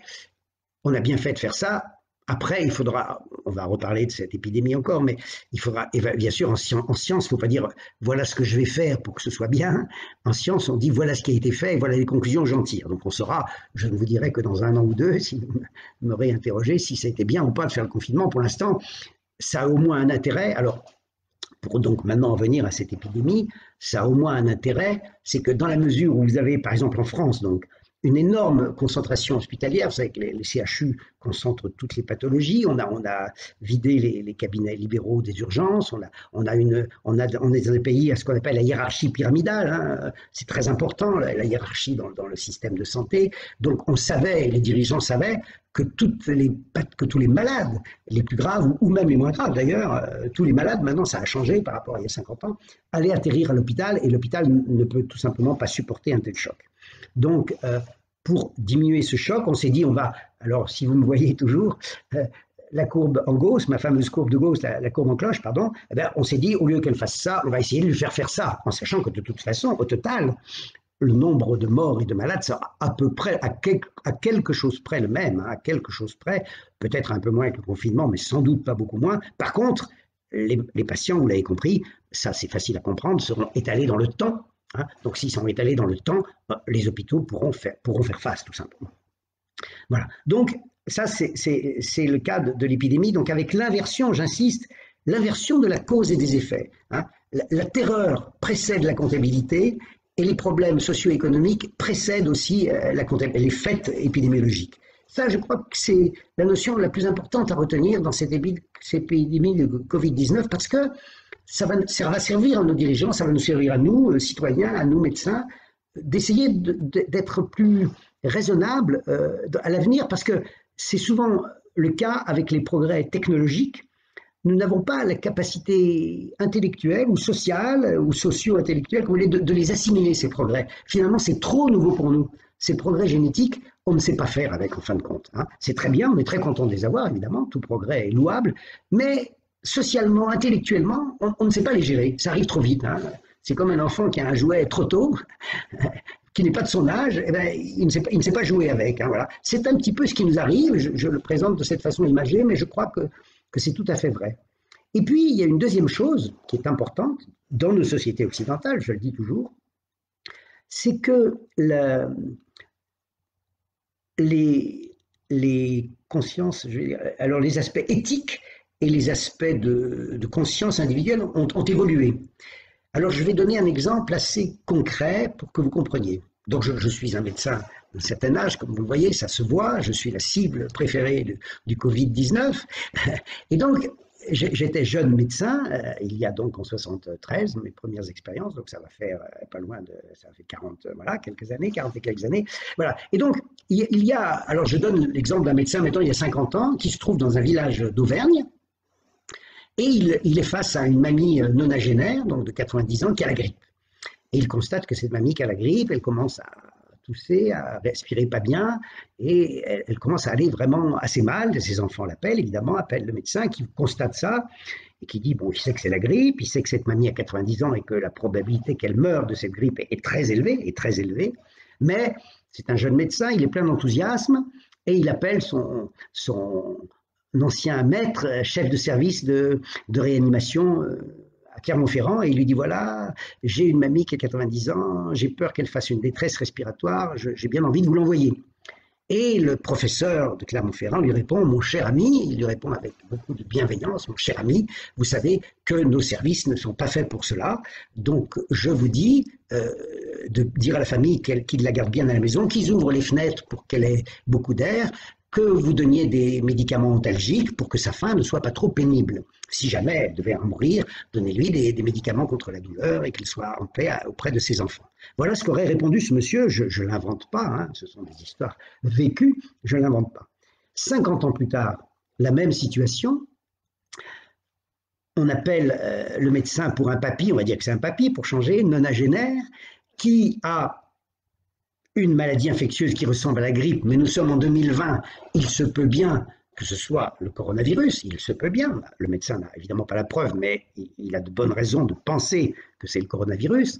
on a bien fait de faire ça. Après, il faudra, on va reparler de cette épidémie encore, mais il faudra, bien sûr, en science, il ne faut pas dire voilà ce que je vais faire pour que ce soit bien. En science, on dit voilà ce qui a été fait et voilà les conclusions que j'en tire. Donc on saura, je ne vous dirai que dans 1 an ou 2, si vous me réinterrogez, si ça a été bien ou pas de faire le confinement. Pour l'instant, ça a au moins un intérêt. Alors, pour donc maintenant en venir à cette épidémie, ça a au moins un intérêt, c'est que dans la mesure où vous avez, par exemple en France, donc, une énorme concentration hospitalière. Vous savez que les CHU concentrent toutes les pathologies. On a vidé les cabinets libéraux des urgences. On est dans des pays à ce qu'on appelle la hiérarchie pyramidale. Hein. C'est très important, la hiérarchie dans le système de santé. Donc on savait, les dirigeants savaient que tous les malades les plus graves, ou même les moins graves d'ailleurs, tous les malades, maintenant ça a changé par rapport à il y a 50 ans, allaient atterrir à l'hôpital et l'hôpital ne peut tout simplement pas supporter un tel choc. Donc, pour diminuer ce choc, on s'est dit, alors si vous me voyez toujours, la courbe en Gauss, ma fameuse courbe de Gauss, la courbe en cloche, pardon, eh bien, on s'est dit, au lieu qu'elle fasse ça, on va essayer de lui faire ça, en sachant que de toute façon, au total, le nombre de morts et de malades sera à peu près, à quelque chose près le même, hein, à quelque chose près, peut-être un peu moins avec le confinement, mais sans doute pas beaucoup moins. Par contre, les patients, vous l'avez compris, ça c'est facile à comprendre, seront étalés dans le temps. Hein, donc s'ils sont étalés dans le temps, les hôpitaux pourront faire face, tout simplement. Voilà. Donc ça, c'est le cas de l'épidémie. Donc avec l'inversion, j'insiste, l'inversion de la cause et des effets. Hein. La terreur précède la comptabilité et les problèmes socio-économiques précèdent aussi les faits épidémiologiques. Ça, je crois que c'est la notion la plus importante à retenir dans cette épidémie de Covid-19 parce que ça va servir à nos dirigeants, ça va nous servir à nous, citoyens, à nous, médecins, d'essayer d'être plus raisonnables à l'avenir parce que c'est souvent le cas avec les progrès technologiques. Nous n'avons pas la capacité intellectuelle ou sociale ou socio-intellectuelle de les assimiler, ces progrès. Finalement, c'est trop nouveau pour nous. Ces progrès génétiques, on ne sait pas faire avec, en fin de compte. Hein. C'est très bien, on est très content de les avoir, évidemment, tout progrès est louable, mais socialement, intellectuellement, on ne sait pas les gérer. Ça arrive trop vite. Hein. C'est comme un enfant qui a un jouet trop tôt, qui n'est pas de son âge, eh ben, il ne sait pas jouer avec. Hein, voilà. C'est un petit peu ce qui nous arrive, je le présente de cette façon imagée, mais je crois que c'est tout à fait vrai. Et puis, il y a une deuxième chose qui est importante dans nos sociétés occidentales, je le dis toujours, c'est que les consciences, alors les aspects éthiques et les aspects de conscience individuelle ont évolué. Alors, je vais donner un exemple assez concret pour que vous compreniez. Donc, je suis un médecin d'un certain âge, comme vous le voyez, ça se voit, je suis la cible préférée du Covid-19. Et donc, j'étais jeune médecin, il y a donc en 73, mes premières expériences, donc ça va faire pas loin de, ça fait 40, voilà, quelques années, 40 et quelques années. Voilà. Et donc, il y a, alors je donne l'exemple d'un médecin, mettons, il y a 50 ans, qui se trouve dans un village d'Auvergne, et il est face à une mamie nonagénaire, donc de 90 ans, qui a la grippe. Et il constate que cette mamie qui a la grippe, elle commence à tousser, à respirer pas bien, et elle commence à aller vraiment assez mal. Ses enfants l'appellent, évidemment, appellent le médecin qui constate ça, et qui dit, bon, il sait que c'est la grippe, il sait que cette mamie a 90 ans et que la probabilité qu'elle meure de cette grippe est très élevée, mais c'est un jeune médecin, il est plein d'enthousiasme, et il appelle son ancien maître, chef de service de réanimation à Clermont-Ferrand, et il lui dit, voilà, j'ai une mamie qui a 90 ans, j'ai peur qu'elle fasse une détresse respiratoire, j'ai bien envie de vous l'envoyer. Et le professeur de Clermont-Ferrand lui répond, mon cher ami, il lui répond avec beaucoup de bienveillance, mon cher ami, vous savez que nos services ne sont pas faits pour cela, donc je vous dis de dire à la famille qu'ils la gardent bien à la maison, qu'ils ouvrent les fenêtres pour qu'elle ait beaucoup d'air, que vous donniez des médicaments antalgiques pour que sa fin ne soit pas trop pénible. Si jamais elle devait en mourir, donnez-lui des médicaments contre la douleur et qu'il soit en paix auprès de ses enfants. Voilà ce qu'aurait répondu ce monsieur, je ne l'invente pas, hein, ce sont des histoires vécues, je ne l'invente pas. 50 ans plus tard, la même situation, on appelle le médecin pour un papy, on va dire que c'est un papy pour changer, nonagénaire, qui a une maladie infectieuse qui ressemble à la grippe, mais nous sommes en 2020, il se peut bien que ce soit le coronavirus, il se peut bien, le médecin n'a évidemment pas la preuve, mais il a de bonnes raisons de penser que c'est le coronavirus,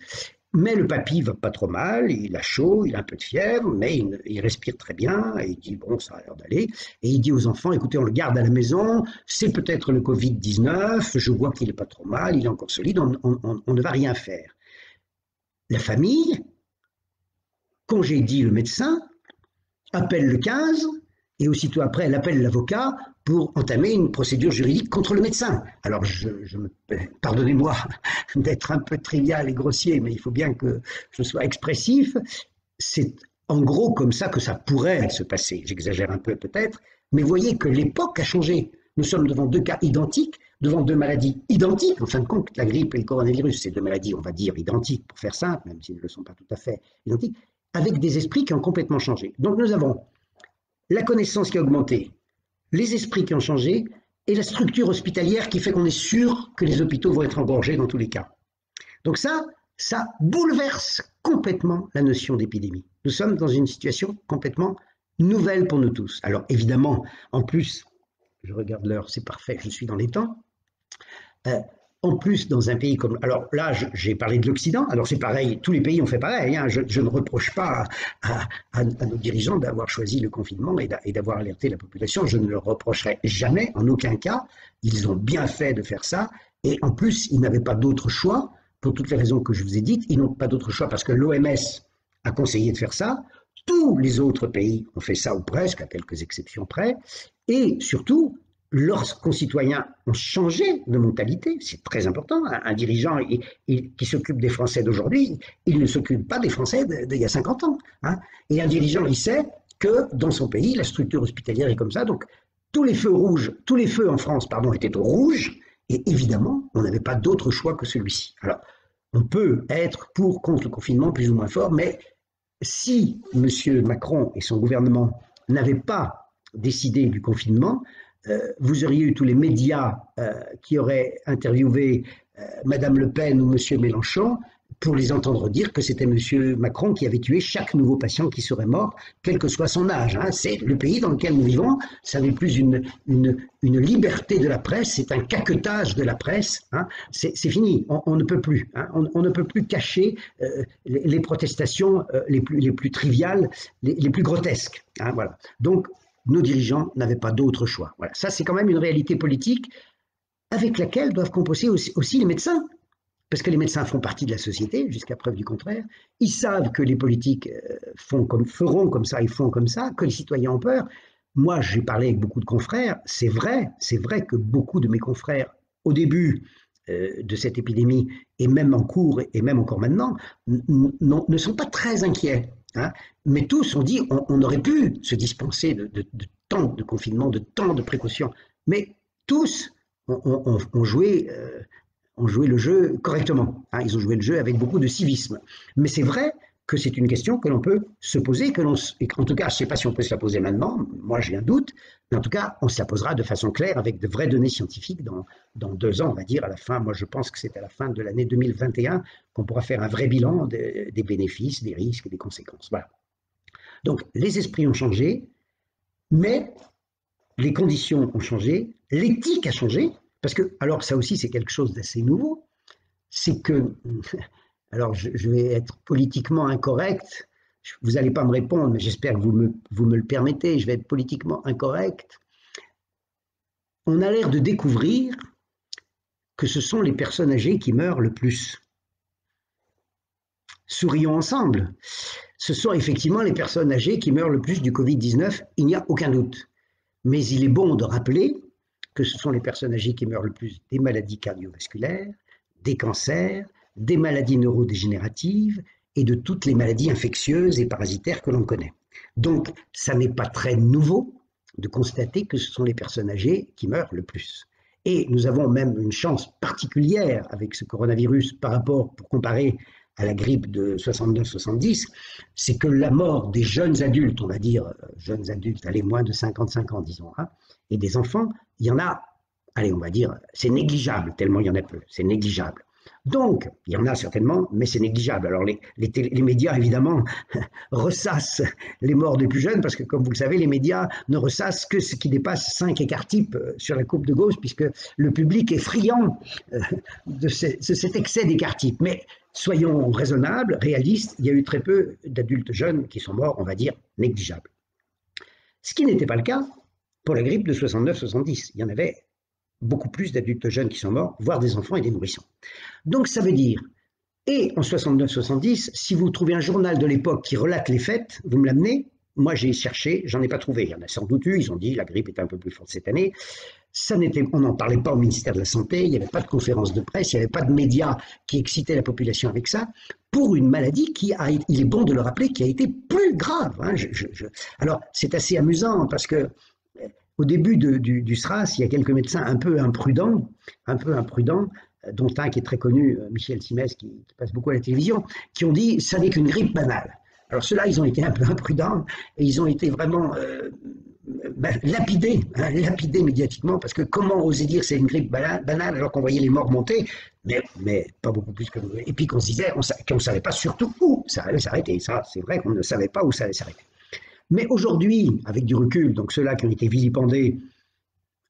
mais le papy va pas trop mal, il a chaud, il a un peu de fièvre, mais il respire très bien, et il dit bon, ça a l'air d'aller, et il dit aux enfants, écoutez, on le garde à la maison, c'est peut-être le Covid-19, je vois qu'il est pas trop mal, il est encore solide, on ne va rien faire. La famille congédie le médecin, appelle le 15, et aussitôt après, elle appelle l'avocat pour entamer une procédure juridique contre le médecin. Alors, pardonnez-moi d'être un peu trivial et grossier, mais il faut bien que je sois expressif. C'est en gros comme ça que ça pourrait se passer. J'exagère un peu peut-être, mais voyez que l'époque a changé. Nous sommes devant deux cas identiques, devant deux maladies identiques. En fin de compte, la grippe et le coronavirus, c'est deux maladies, on va dire, identiques, pour faire simple, même s'ils ne le sont pas tout à fait identiques, avec des esprits qui ont complètement changé. Donc nous avons la connaissance qui a augmenté, les esprits qui ont changé, et la structure hospitalière qui fait qu'on est sûr que les hôpitaux vont être engorgés dans tous les cas. Donc ça bouleverse complètement la notion d'épidémie. Nous sommes dans une situation complètement nouvelle pour nous tous. Alors évidemment, en plus, je regarde l'heure, c'est parfait, je suis dans les temps. En plus, dans un pays comme... Alors là, j'ai parlé de l'Occident, alors c'est pareil, tous les pays ont fait pareil, hein. Je ne reproche pas à nos dirigeants d'avoir choisi le confinement et d'avoir alerté la population, je ne leur reprocherai jamais, en aucun cas, ils ont bien fait de faire ça, et en plus, ils n'avaient pas d'autre choix, pour toutes les raisons que je vous ai dites, ils n'ont pas d'autre choix parce que l'OMS a conseillé de faire ça, tous les autres pays ont fait ça, ou presque, à quelques exceptions près, et surtout, leurs concitoyens ont changé de mentalité, c'est très important. Un dirigeant qui s'occupe des Français d'aujourd'hui, il ne s'occupe pas des Français d'il y a 50 ans. Hein. Et un dirigeant, il sait que dans son pays, la structure hospitalière est comme ça. Donc, tous les feux en France, étaient au rouge. Et évidemment, on n'avait pas d'autre choix que celui-ci. Alors, on peut être pour, contre le confinement, plus ou moins fort, mais si M. Macron et son gouvernement n'avaient pas décidé du confinement, vous auriez eu tous les médias qui auraient interviewé Madame Le Pen ou Monsieur Mélenchon pour les entendre dire que c'était Monsieur Macron qui avait tué chaque nouveau patient qui serait mort, quel que soit son âge. Hein. C'est le pays dans lequel nous vivons, ça n'est plus une liberté de la presse, c'est un caquetage de la presse. Hein. C'est fini, on ne peut plus. Hein. On ne peut plus cacher les protestations les plus triviales, les plus grotesques. Hein, voilà. Donc, nos dirigeants n'avaient pas d'autre choix. Voilà. Ça, c'est quand même une réalité politique avec laquelle doivent composer aussi les médecins. Parce que les médecins font partie de la société, jusqu'à preuve du contraire. Ils savent que les politiques feront comme ça, ils font comme ça, que les citoyens ont peur. Moi, j'ai parlé avec beaucoup de confrères. C'est vrai que beaucoup de mes confrères, au début de cette épidémie, et même en cours, et même encore maintenant, ne sont pas très inquiets. Hein, mais tous ont dit on aurait pu se dispenser de temps de confinement, de temps de précaution. Mais tous ont joué le jeu correctement. Hein, ils ont joué le jeu avec beaucoup de civisme. Mais c'est vrai que c'est une question que l'on peut se poser, en tout cas, je ne sais pas si on peut se la poser maintenant, moi j'ai un doute, mais en tout cas, on se la posera de façon claire avec de vraies données scientifiques dans 2 ans, on va dire, à la fin, moi je pense que c'est à la fin de l'année 2021 qu'on pourra faire un vrai bilan des bénéfices, des risques et des conséquences. Voilà. Donc, les esprits ont changé, mais les conditions ont changé, l'éthique a changé, parce que, alors ça aussi c'est quelque chose d'assez nouveau, c'est que... Alors, je vais être politiquement incorrect. Vous n'allez pas me répondre, mais j'espère que vous me le permettez. Je vais être politiquement incorrect. On a l'air de découvrir que ce sont les personnes âgées qui meurent le plus. Sourions ensemble. Ce sont effectivement les personnes âgées qui meurent le plus du Covid-19, il n'y a aucun doute. Mais il est bon de rappeler que ce sont les personnes âgées qui meurent le plus des maladies cardiovasculaires, des cancers, des maladies neurodégénératives et de toutes les maladies infectieuses et parasitaires que l'on connaît. Donc, ça n'est pas très nouveau de constater que ce sont les personnes âgées qui meurent le plus. Et nous avons même une chance particulière avec ce coronavirus par rapport, pour comparer à la grippe de 69-70, c'est que la mort des jeunes adultes, on va dire jeunes adultes, allez, moins de 55 ans, disons, hein, et des enfants, il y en a, allez, on va dire, c'est négligeable, tellement il y en a peu, c'est négligeable. Donc, il y en a certainement, mais c'est négligeable. Alors, les médias, évidemment, ressassent les morts des plus jeunes, parce que, comme vous le savez, les médias ne ressassent que ce qui dépasse 5 écarts types sur la courbe de Gauss, puisque le public est friand de cet excès d'écart types. Mais soyons raisonnables, réalistes, il y a eu très peu d'adultes jeunes qui sont morts, on va dire, négligeables. Ce qui n'était pas le cas pour la grippe de 69-70. Il y en avait beaucoup plus d'adultes jeunes qui sont morts, voire des enfants et des nourrissons. Donc ça veut dire, et en 69-70, si vous trouvez un journal de l'époque qui relate les faits, vous me l'amenez. Moi j'ai cherché, j'en ai pas trouvé. Il y en a sans doute eu, ils ont dit la grippe était un peu plus forte cette année. On n'en parlait pas au ministère de la Santé, il n'y avait pas de conférence de presse, il n'y avait pas de médias qui excitaient la population avec ça, pour une maladie qui a, il est bon de le rappeler, qui a été plus grave. Hein. Alors c'est assez amusant parce que au début du SRAS, il y a quelques médecins un peu imprudents, dont un qui est très connu, Michel Simès, qui passe beaucoup à la télévision, qui ont dit ça n'est qu'une grippe banale. Alors ceux-là, ils ont été un peu imprudents et ils ont été vraiment lapidés médiatiquement, parce que comment oser dire c'est une grippe banale alors qu'on voyait les morts monter, mais pas beaucoup plus que nous. Et puis qu'on se disait qu'on ne savait pas surtout où ça allait s'arrêter. Ça, c'est vrai qu'on ne savait pas où ça allait s'arrêter. Mais aujourd'hui, avec du recul, donc ceux-là qui ont été vilipendés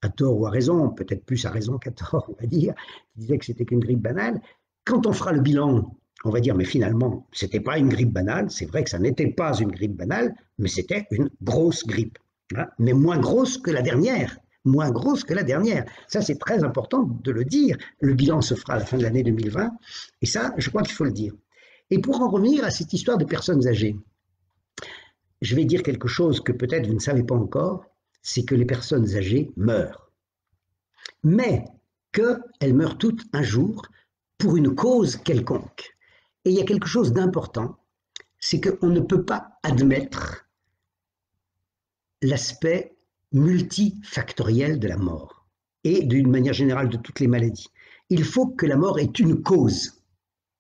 à tort ou à raison, peut-être plus à raison qu'à tort, on va dire, qui disaient que c'était qu'une grippe banale, quand on fera le bilan, on va dire, mais finalement, c'était pas une grippe banale, c'est vrai que ça n'était pas une grippe banale, mais c'était une grosse grippe, hein, mais moins grosse que la dernière. Moins grosse que la dernière. Ça, c'est très important de le dire. Le bilan se fera à la fin de l'année 2020, et ça, je crois qu'il faut le dire. Et pour en revenir à cette histoire de personnes âgées, je vais dire quelque chose que peut-être vous ne savez pas encore, c'est que les personnes âgées meurent. Mais qu'elles meurent toutes un jour pour une cause quelconque. Et il y a quelque chose d'important, c'est qu'on ne peut pas admettre l'aspect multifactoriel de la mort et d'une manière générale de toutes les maladies. Il faut que la mort ait une cause.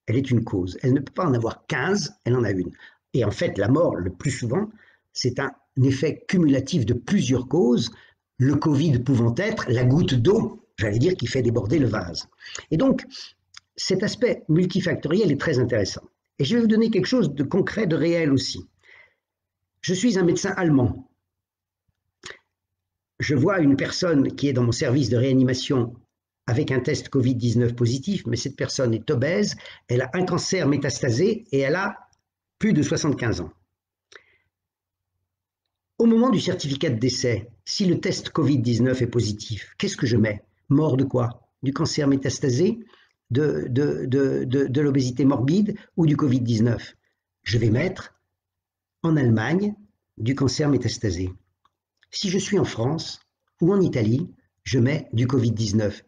Elle est une cause. Elle ne peut pas en avoir 15, elle en a une. Et en fait, la mort, le plus souvent, c'est un effet cumulatif de plusieurs causes, le Covid pouvant être la goutte d'eau, j'allais dire, qui fait déborder le vase. Et donc, cet aspect multifactoriel est très intéressant. Et je vais vous donner quelque chose de concret, de réel aussi. Je suis un médecin allemand. Je vois une personne qui est dans mon service de réanimation avec un test Covid-19 positif, mais cette personne est obèse, elle a un cancer métastasé et elle a plus de 75 ans. Au moment du certificat de décès, si le test Covid-19 est positif, qu'est-ce que je mets? Mort de quoi? Du cancer métastasé, de l'obésité morbide ou du Covid-19? Je vais mettre en Allemagne du cancer métastasé. Si je suis en France ou en Italie, je mets du Covid-19.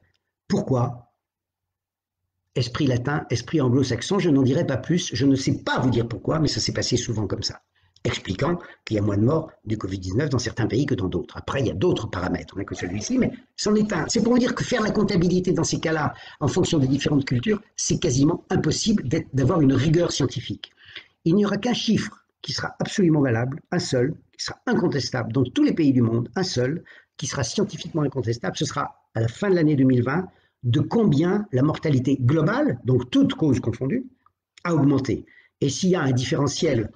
Pourquoi? Esprit latin, esprit anglo-saxon, je n'en dirai pas plus, je ne sais pas vous dire pourquoi, mais ça s'est passé souvent comme ça, expliquant qu'il y a moins de morts du Covid-19 dans certains pays que dans d'autres. Après, il y a d'autres paramètres, on n'a que celui-ci, mais c'en est un. C'est pour vous dire que faire la comptabilité dans ces cas-là, en fonction des différentes cultures, c'est quasiment impossible d'avoir une rigueur scientifique. Il n'y aura qu'un chiffre qui sera absolument valable, un seul, qui sera incontestable dans tous les pays du monde, un seul, qui sera scientifiquement incontestable, ce sera à la fin de l'année 2020, de combien la mortalité globale, donc toutes causes confondues, a augmenté. Et s'il y a un différentiel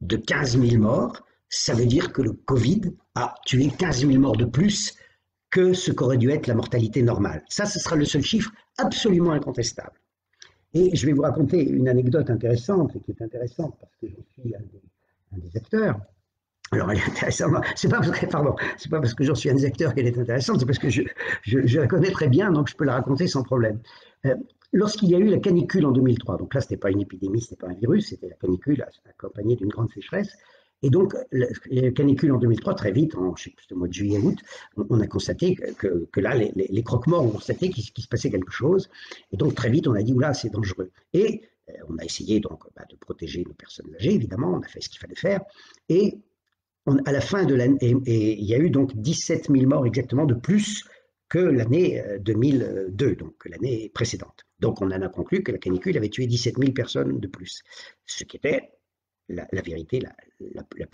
de 15 000 morts, ça veut dire que le Covid a tué 15 000 morts de plus que ce qu'aurait dû être la mortalité normale. Ça, ce sera le seul chiffre absolument incontestable. Et je vais vous raconter une anecdote intéressante, et qui est intéressante parce que je suis un des acteurs. Alors, elle est intéressante. C'est pas parce que j'en suis un des acteurs qu'elle est intéressante, c'est parce que je la connais très bien, donc je peux la raconter sans problème. Lorsqu'il y a eu la canicule en 2003, donc là, ce n'était pas une épidémie, ce n'était pas un virus, c'était la canicule accompagnée d'une grande sécheresse. Et donc, la canicule en 2003, très vite, je sais plus, au mois de juillet-août, on a constaté que là, les croque-morts ont constaté qu'il se passait quelque chose. Et donc, très vite, on a dit, oula, c'est dangereux. Et on a essayé donc de protéger nos personnes âgées, évidemment, on a fait ce qu'il fallait faire. Et à la fin de l'année, et il y a eu donc 17 000 morts exactement de plus que l'année 2002, donc l'année précédente. Donc on en a conclu que la canicule avait tué 17 000 personnes de plus, ce qui était la vérité la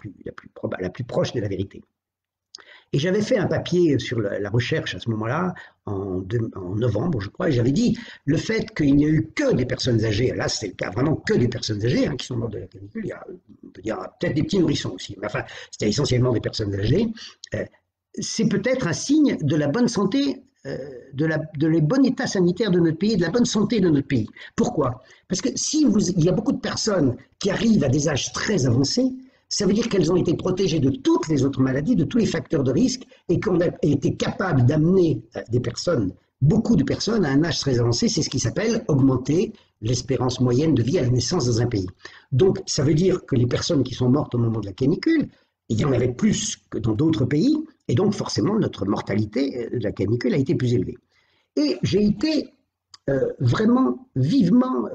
plus proche de la vérité. Et j'avais fait un papier sur la recherche à ce moment-là, en novembre, je crois, et j'avais dit le fait qu'il n'y a eu que des personnes âgées, là c'est le cas vraiment que des personnes âgées qui sont mortes de la canicule, on peut dire peut-être des petits nourrissons aussi, mais enfin c'était essentiellement des personnes âgées, c'est peut-être un signe de la bonne santé, de le bon état sanitaire de notre pays, de la bonne santé de notre pays. Pourquoi? Parce que il y a beaucoup de personnes qui arrivent à des âges très avancés, ça veut dire qu'elles ont été protégées de toutes les autres maladies, de tous les facteurs de risque, et qu'on a été capable d'amener des personnes, beaucoup de personnes, à un âge très avancé. C'est ce qui s'appelle augmenter l'espérance moyenne de vie à la naissance dans un pays. Donc, ça veut dire que les personnes qui sont mortes au moment de la canicule, il y en avait plus que dans d'autres pays, et donc forcément notre mortalité de la canicule a été plus élevée. Et j'ai été vraiment vivement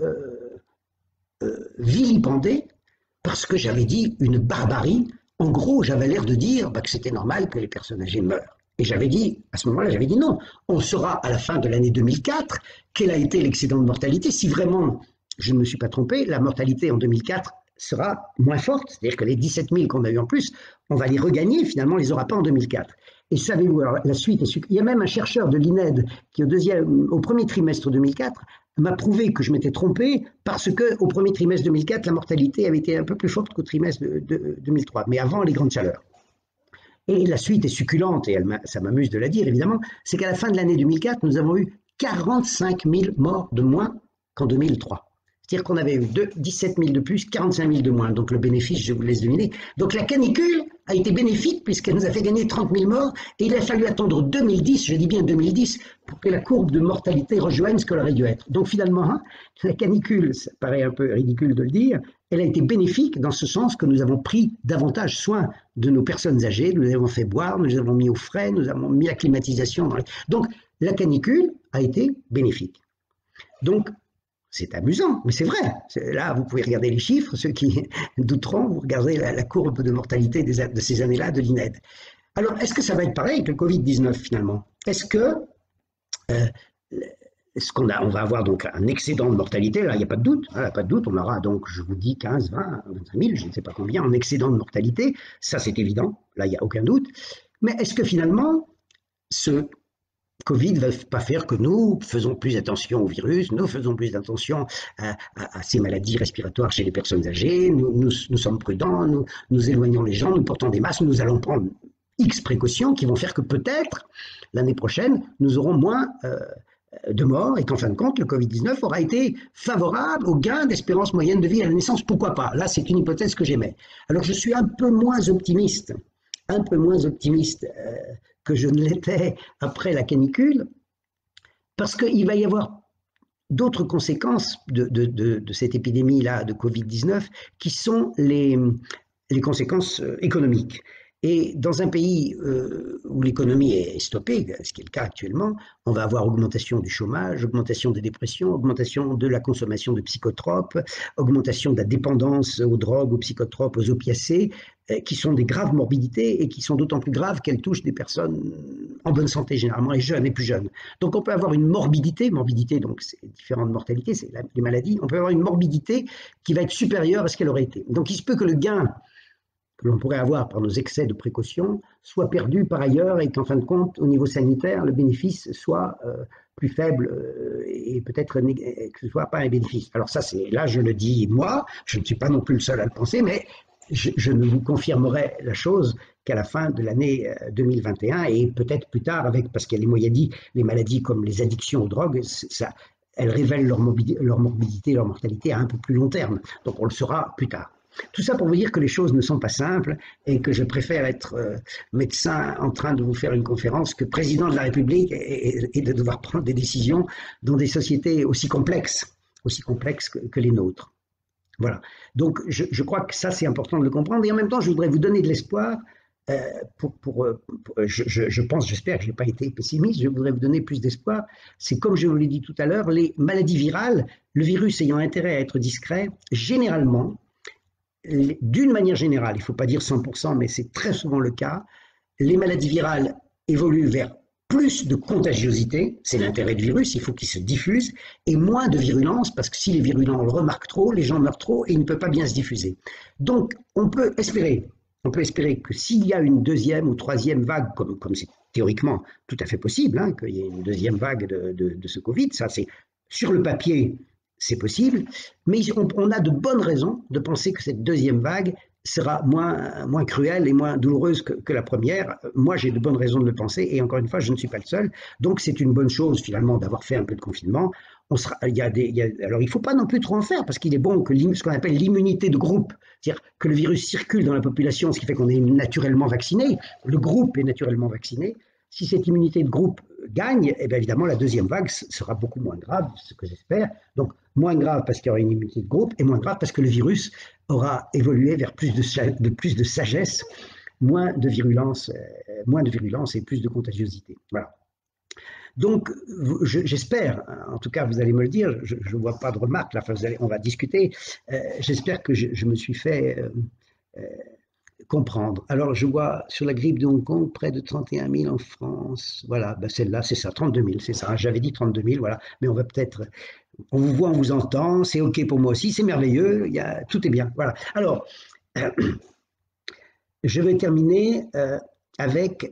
vilipendé parce que j'avais dit une barbarie. En gros, j'avais l'air de dire que c'était normal que les personnes âgées meurent. Et j'avais dit, à ce moment-là, j'avais dit non, on saura à la fin de l'année 2004 quel a été l'excédent de mortalité. Si vraiment, je ne me suis pas trompé, la mortalité en 2004 sera moins forte, c'est-à-dire que les 17 000 qu'on a eu en plus, on va les regagner, finalement, on ne les aura pas en 2004. Et savez-vous, alors, la suite est... Il y a même un chercheur de l'INED qui, au premier trimestre 2004, m'a prouvé que je m'étais trompé parce qu'au premier trimestre 2004, la mortalité avait été un peu plus forte qu'au trimestre de 2003, mais avant les grandes chaleurs. Et la suite est succulente, et ça m'amuse de la dire évidemment, c'est qu'à la fin de l'année 2004, nous avons eu 45 000 morts de moins qu'en 2003. C'est-à-dire qu'on avait eu 17 000 de plus, 45 000 de moins. Donc le bénéfice, je vous laisse deviner. Donc la canicule a été bénéfique puisqu'elle nous a fait gagner 30 000 morts. Et il a fallu attendre 2010, je dis bien 2010, pour que la courbe de mortalité rejoigne ce qu'elle aurait dû être. Donc finalement, la canicule, ça paraît un peu ridicule de le dire, elle a été bénéfique dans ce sens que nous avons pris davantage soin de nos personnes âgées, nous les avons fait boire, nous les avons mis au frais, nous avons mis la climatisation. Donc la canicule a été bénéfique. Donc, c'est amusant, mais c'est vrai. Là, vous pouvez regarder les chiffres, ceux qui douteront, vous regardez la courbe de mortalité de ces années-là de l'INED. Alors, est-ce que ça va être pareil avec le Covid-19 finalement? Est-ce que on va avoir donc un excédent de mortalité? Là, il n'y a pas de doute. Hein, pas de doute. On aura donc, je vous dis, 15, 20, 25 000, je ne sais pas combien, en excédent de mortalité. Ça, c'est évident. Là, il n'y a aucun doute. Mais est-ce que finalement, ce Covid ne va pas faire que nous faisons plus attention au virus, nous faisons plus attention à ces maladies respiratoires chez les personnes âgées, nous sommes prudents, nous éloignons les gens, nous portons des masques, nous allons prendre X précautions qui vont faire que peut-être l'année prochaine, nous aurons moins de morts et qu'en fin de compte, le Covid-19 aura été favorable au gain d'espérance moyenne de vie à la naissance. Pourquoi pas? Là, c'est une hypothèse que j'émets. Alors, je suis un peu moins optimiste que je ne l'étais après la canicule, parce qu'il va y avoir d'autres conséquences de cette épidémie-là de Covid-19 qui sont les conséquences économiques. Et dans un pays où l'économie est stoppée, ce qui est le cas actuellement, on va avoir augmentation du chômage, augmentation des dépressions, augmentation de la consommation de psychotropes, augmentation de la dépendance aux drogues, aux psychotropes, aux opiacés, qui sont des graves morbidités et qui sont d'autant plus graves qu'elles touchent des personnes en bonne santé généralement, et jeunes et plus jeunes. Donc on peut avoir une morbidité donc c'est différent de mortalité, c'est les maladies, on peut avoir une morbidité qui va être supérieure à ce qu'elle aurait été. Donc il se peut que le gain que l'on pourrait avoir par nos excès de précaution soit perdu par ailleurs et qu'en fin de compte, au niveau sanitaire, le bénéfice soit plus faible et peut-être que ce ne soit pas un bénéfice. Alors ça, là je le dis moi, je ne suis pas non plus le seul à le penser, mais je ne vous confirmerai la chose qu'à la fin de l'année 2021 et peut-être plus tard, parce qu'il y a les maladies comme les addictions aux drogues, elles révèlent leur morbidité, leur mortalité à un peu plus long terme. Donc on le saura plus tard. Tout ça pour vous dire que les choses ne sont pas simples et que je préfère être médecin en train de vous faire une conférence que président de la République et de devoir prendre des décisions dans des sociétés aussi complexes que les nôtres. Voilà. Donc je crois que ça c'est important de le comprendre et en même temps je voudrais vous donner de l'espoir. J'espère que je n'ai pas été pessimiste, je voudrais vous donner plus d'espoir. C'est comme je vous l'ai dit tout à l'heure, les maladies virales, le virus ayant intérêt à être discret, généralement, d'une manière générale, il ne faut pas dire 100%, mais c'est très souvent le cas, les maladies virales évoluent vers plus de contagiosité, c'est l'intérêt du virus, il faut qu'il se diffuse, et moins de virulence, parce que si les virulents le remarquent trop, les gens meurent trop et il ne peut pas bien se diffuser. Donc, on peut espérer on peut espérer que s'il y a une deuxième ou troisième vague, comme c'est théoriquement tout à fait possible, hein, qu'il y ait une deuxième vague de ce Covid, ça c'est sur le papier, c'est possible, mais on a de bonnes raisons de penser que cette deuxième vague sera moins cruelle et moins douloureuse que la première. Moi, j'ai de bonnes raisons de le penser, et encore une fois, je ne suis pas le seul. Donc, c'est une bonne chose, finalement, d'avoir fait un peu de confinement. Alors, il ne faut pas non plus trop en faire, parce qu'il est bon que ce qu'on appelle l'immunité de groupe, c'est-à-dire que le virus circule dans la population, ce qui fait qu'on est naturellement vacciné, le groupe est naturellement vacciné. Si cette immunité de groupe gagne, eh bien évidemment, la deuxième vague sera beaucoup moins grave, ce que j'espère. Donc, moins grave parce qu'il y aura une immunité de groupe, et moins grave parce que le virus aura évolué vers plus de sagesse, moins de virulence et plus de contagiosité. Voilà. Donc, j'espère, en tout cas, vous allez me le dire, je ne vois pas de remarques, là, on va discuter, j'espère que je me suis fait comprendre. Alors, je vois sur la grippe de Hong Kong, près de 31 000 en France. Voilà, ben celle-là, c'est ça, 32 000, c'est ça. J'avais dit 32 000, voilà. Mais on va peut-être. On vous voit, on vous entend, c'est OK pour moi aussi, c'est merveilleux, tout est bien. Voilà. Alors, je vais terminer avec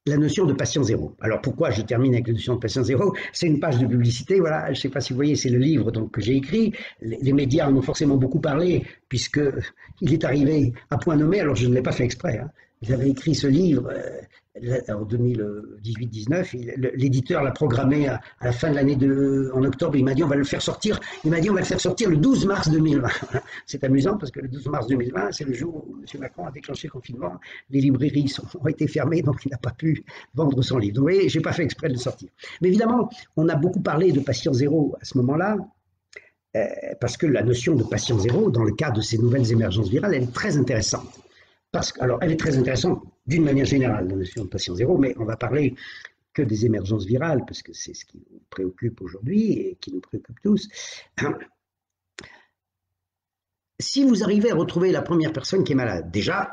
la notion de patient zéro. Alors pourquoi je termine avec la notion de patient zéro? C'est une page de publicité, voilà, je ne sais pas si vous voyez, c'est le livre donc, que j'ai écrit. Les médias en ont forcément beaucoup parlé, puisqu'il est arrivé à point nommé, alors je ne l'ai pas fait exprès. Hein. J'avais écrit ce livre en 2018-19, l'éditeur l'a programmé à la fin de l'année en octobre, il m'a dit on va le faire sortir, le 12 mars 2020. C'est amusant parce que le 12 mars 2020, c'est le jour où M. Macron a déclenché le confinement, les librairies ont été fermées, donc il n'a pas pu vendre son livre. Donc vous voyez, je n'ai pas fait exprès de le sortir. Mais évidemment, on a beaucoup parlé de patient zéro à ce moment-là, parce que la notion de patient zéro, dans le cadre de ces nouvelles émergences virales, elle est très intéressante. Alors, elle est très intéressante d'une manière générale, la notion de patient zéro, mais on va parler que des émergences virales, parce que c'est ce qui nous préoccupe aujourd'hui et qui nous préoccupe tous. Si vous arrivez à retrouver la première personne qui est malade, déjà,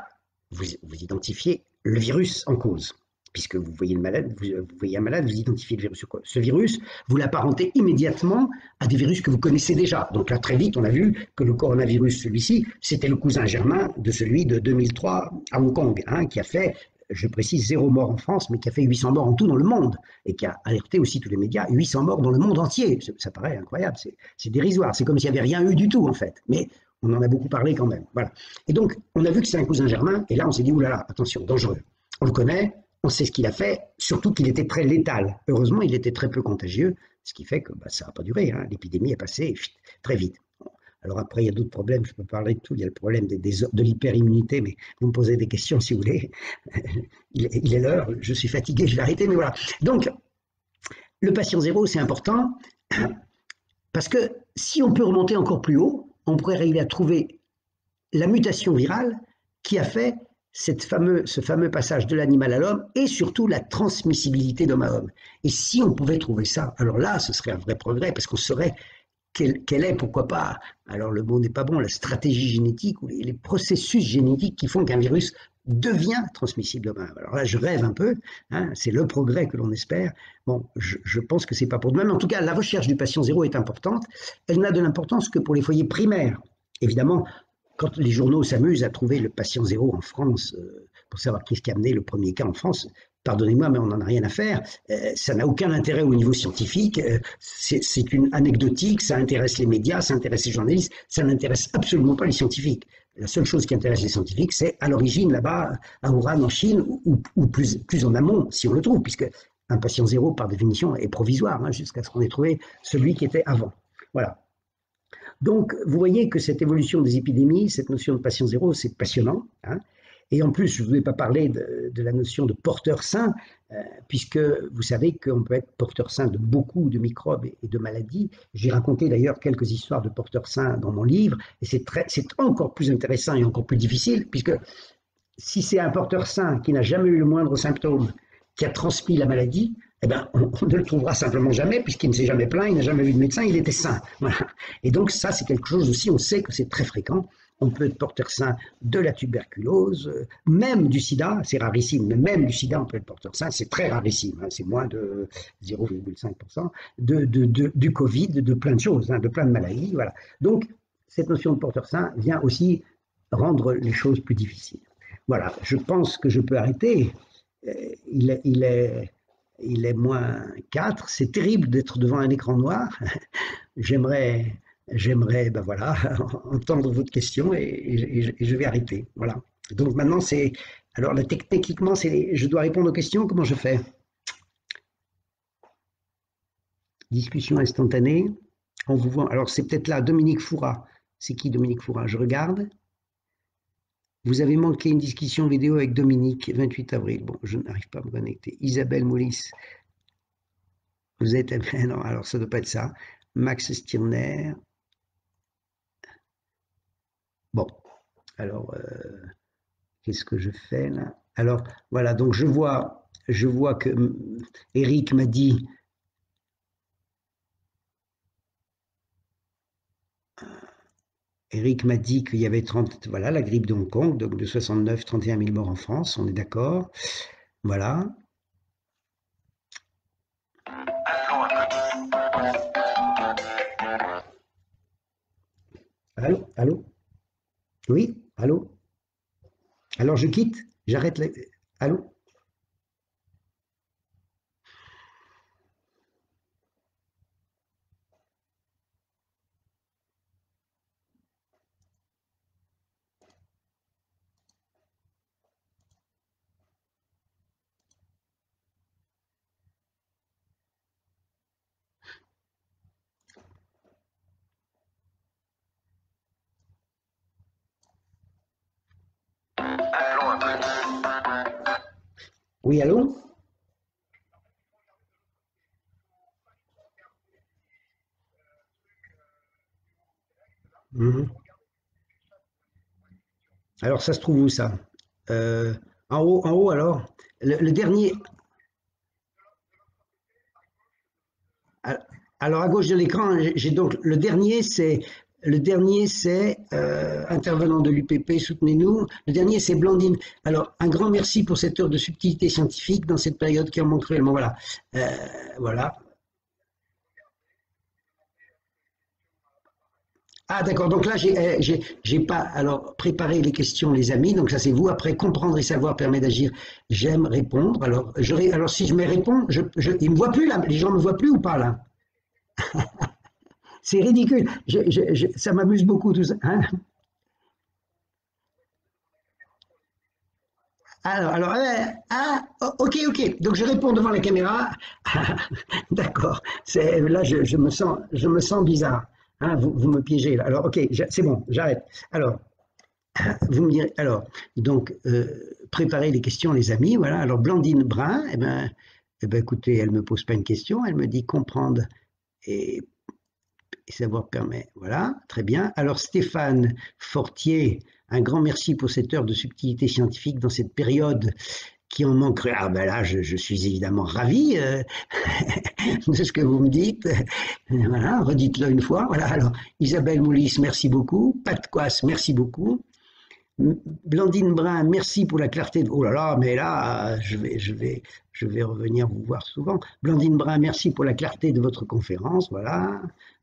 vous identifiez le virus en cause. Puisque vous voyez un malade, vous identifiez le virus sur quoi. Ce virus, vous l'apparentez immédiatement à des virus que vous connaissez déjà. Donc là, très vite, on a vu que le coronavirus, celui-ci, c'était le cousin germain de celui de 2003 à Hong Kong, hein, qui a fait, je précise, 0 mort en France, mais qui a fait 800 morts en tout dans le monde, et qui a alerté aussi tous les médias, 800 morts dans le monde entier. Ça paraît incroyable, c'est dérisoire, c'est comme s'il n'y avait rien eu du tout, en fait. Mais on en a beaucoup parlé quand même. Voilà. Et donc, on a vu que c'est un cousin germain, et là, on s'est dit, oulala, attention, dangereux. On le connaît, on sait ce qu'il a fait, surtout qu'il était très létal. Heureusement, il était très peu contagieux, ce qui fait que ça n'a pas duré. Hein. L'épidémie est passée très vite. Alors après, il y a d'autres problèmes, je peux parler de tout. Il y a le problème de l'hyperimmunité, mais vous me posez des questions si vous voulez. Il est l'heure, je suis fatigué, je vais arrêter, mais voilà. Donc, le patient zéro, c'est important, parce que si on peut remonter encore plus haut, on pourrait arriver à trouver la mutation virale qui a fait ce fameux passage de l'animal à l'homme et surtout la transmissibilité d'homme à homme. Et si on pouvait trouver ça, alors là, ce serait un vrai progrès parce qu'on saurait quelle est, pourquoi pas, alors le mot n'est pas bon, la stratégie génétique ou les processus génétiques qui font qu'un virus devient transmissible d'homme à homme. Alors là, je rêve un peu, hein, c'est le progrès que l'on espère. Bon, je pense que c'est pas pour demain, mais en tout cas, la recherche du patient zéro est importante. Elle n'a de l'importance que pour les foyers primaires. Évidemment, quand les journaux s'amusent à trouver le patient zéro en France, pour savoir qui est-ce qui a amené le premier cas en France, pardonnez-moi, mais on n'en a rien à faire. Ça n'a aucun intérêt au niveau scientifique. C'est une anecdotique, ça intéresse les médias, ça intéresse les journalistes, ça n'intéresse absolument pas les scientifiques. La seule chose qui intéresse les scientifiques, c'est à l'origine, là-bas, à Wuhan, en Chine, ou plus en amont, si on le trouve, puisque un patient zéro, par définition, est provisoire, hein, jusqu'à ce qu'on ait trouvé celui qui était avant. Voilà. Donc, vous voyez que cette évolution des épidémies, cette notion de patient zéro, c'est passionnant. Hein. Et en plus, je ne voulais pas parler de la notion de porteur sain, puisque vous savez qu'on peut être porteur sain de beaucoup de microbes et de maladies. J'ai raconté d'ailleurs quelques histoires de porteurs sains dans mon livre, et c'est encore plus intéressant et encore plus difficile, puisque si c'est un porteur sain qui n'a jamais eu le moindre symptôme, qui a transmis la maladie, eh ben, on ne le trouvera simplement jamais, puisqu'il ne s'est jamais plaint, il n'a jamais vu de médecin, il était sain. Voilà. Et donc ça, c'est quelque chose aussi, on sait que c'est très fréquent. On peut être porteur sain de la tuberculose, même du sida, c'est rarissime, mais même du sida, on peut être porteur sain, c'est très rarissime, hein, c'est moins de 0,5%, du Covid, de plein de choses, hein, de plein de maladies. Voilà. Donc, cette notion de porteur sain vient aussi rendre les choses plus difficiles. Voilà, je pense que je peux arrêter. Il est moins 4. C'est terrible d'être devant un écran noir. J'aimerais, ben voilà, entendre votre question et je vais arrêter. Voilà. Donc maintenant, c'est. Alors, techniquement, je dois répondre aux questions. Comment je fais? Discussion instantanée. On vous voit. Alors, c'est peut-être là, Dominique Foura. C'est qui Dominique Foura? Je regarde. Vous avez manqué une discussion vidéo avec Dominique, 28 avril. Bon, je n'arrive pas à me connecter. Isabelle Moulis. Vous êtes. Non, alors ça ne doit pas être ça. Max Stirner. Bon, alors, qu'est-ce que je fais là? Alors, voilà, donc je vois que Eric m'a dit. Eric m'a dit qu'il y avait 30, voilà, la grippe de Hong Kong, donc de 69, 31 000 morts en France, on est d'accord. Voilà. Allô? Allô? Oui? Allô? Alors je quitte? J'arrête la... Allô? Oui, allô? Mhm. Alors ça se trouve où ça? Euh, en haut alors? Le dernier, alors à gauche de l'écran, j'ai donc le dernier c'est intervenant de l'UPP, soutenez-nous. Le dernier c'est Blandine. Alors un grand merci pour cette heure de subtilité scientifique dans cette période qui en manque cruellement. Voilà, Euh, voilà. Ah d'accord. Donc là j'ai pas alors préparé les questions les amis. Donc ça c'est vous. Après comprendre et savoir permet d'agir. J'aime répondre. Alors si je me réponds, ils me voient plus là. Les gens me voient plus ou pas là? C'est ridicule. Ça m'amuse beaucoup tout ça. Hein. Ok, ok. Donc je réponds devant la caméra. D'accord. Là, je me sens bizarre. Hein, vous me piégez là. Alors, ok, c'est bon, j'arrête. Alors, vous me direz. Alors, donc, préparez les questions, les amis. Voilà. Alors, Blandine Brun, écoutez, elle me pose pas une question. Elle me dit comprendre et, et savoir permet. Voilà, très bien. Alors, Stéphane Fortier, un grand merci pour cette heure de subtilité scientifique dans cette période qui en manquerait. Ah ben là, je suis évidemment ravi de ce que vous me dites. Voilà, redites-le une fois. Voilà, alors Isabelle Moulis, merci beaucoup. Pat Coas, merci beaucoup. Blandine Brun, merci pour la clarté de... Oh là là, mais là, je vais revenir vous voir souvent. Blandine Brun, merci pour la clarté de votre conférence. Voilà,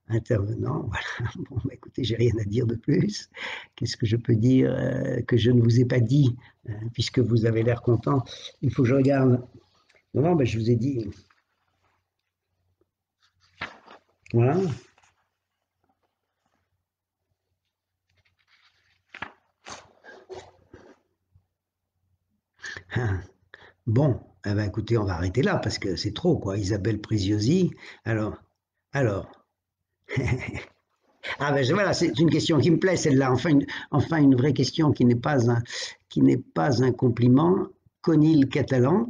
intervenant. Voilà. Bon, bah, écoutez, j'ai rien à dire de plus. Qu'est-ce que je peux dire que je ne vous ai pas dit, puisque vous avez l'air content. Il faut que je regarde. Non, non, ben, je vous ai dit. Voilà. Bon, eh ben, écoutez, on va arrêter là parce que c'est trop, quoi. Isabelle Preziosi. Alors. Ah ben voilà, c'est une question qui me plaît, celle-là. Enfin une vraie question qui n'est pas un compliment. Conil Catalan.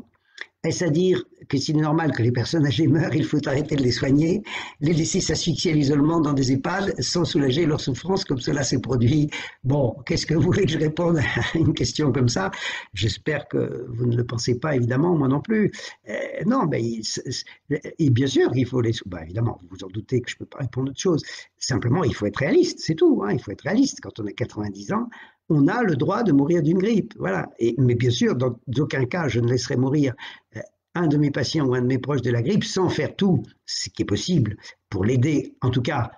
Est-ce à dire que s'il est normal que les personnes âgées meurent, il faut arrêter de les soigner, les laisser s'asphyxier à l'isolement dans des EHPAD sans soulager leur souffrance comme cela s'est produit? Bon, qu'est-ce que vous voulez que je réponde à une question comme ça? J'espère que vous ne le pensez pas, évidemment, moi non plus. Non, mais et bien sûr qu'il faut les... Bah, évidemment, vous vous en doutez que je ne peux pas répondre à autre chose. Simplement, il faut être réaliste, c'est tout. Hein, il faut être réaliste. Quand on a 90 ans, on a le droit de mourir d'une grippe. Voilà. Mais bien sûr, dans aucun cas, je ne laisserai mourir un de mes patients ou un de mes proches de la grippe sans faire tout ce qui est possible pour l'aider, en tout cas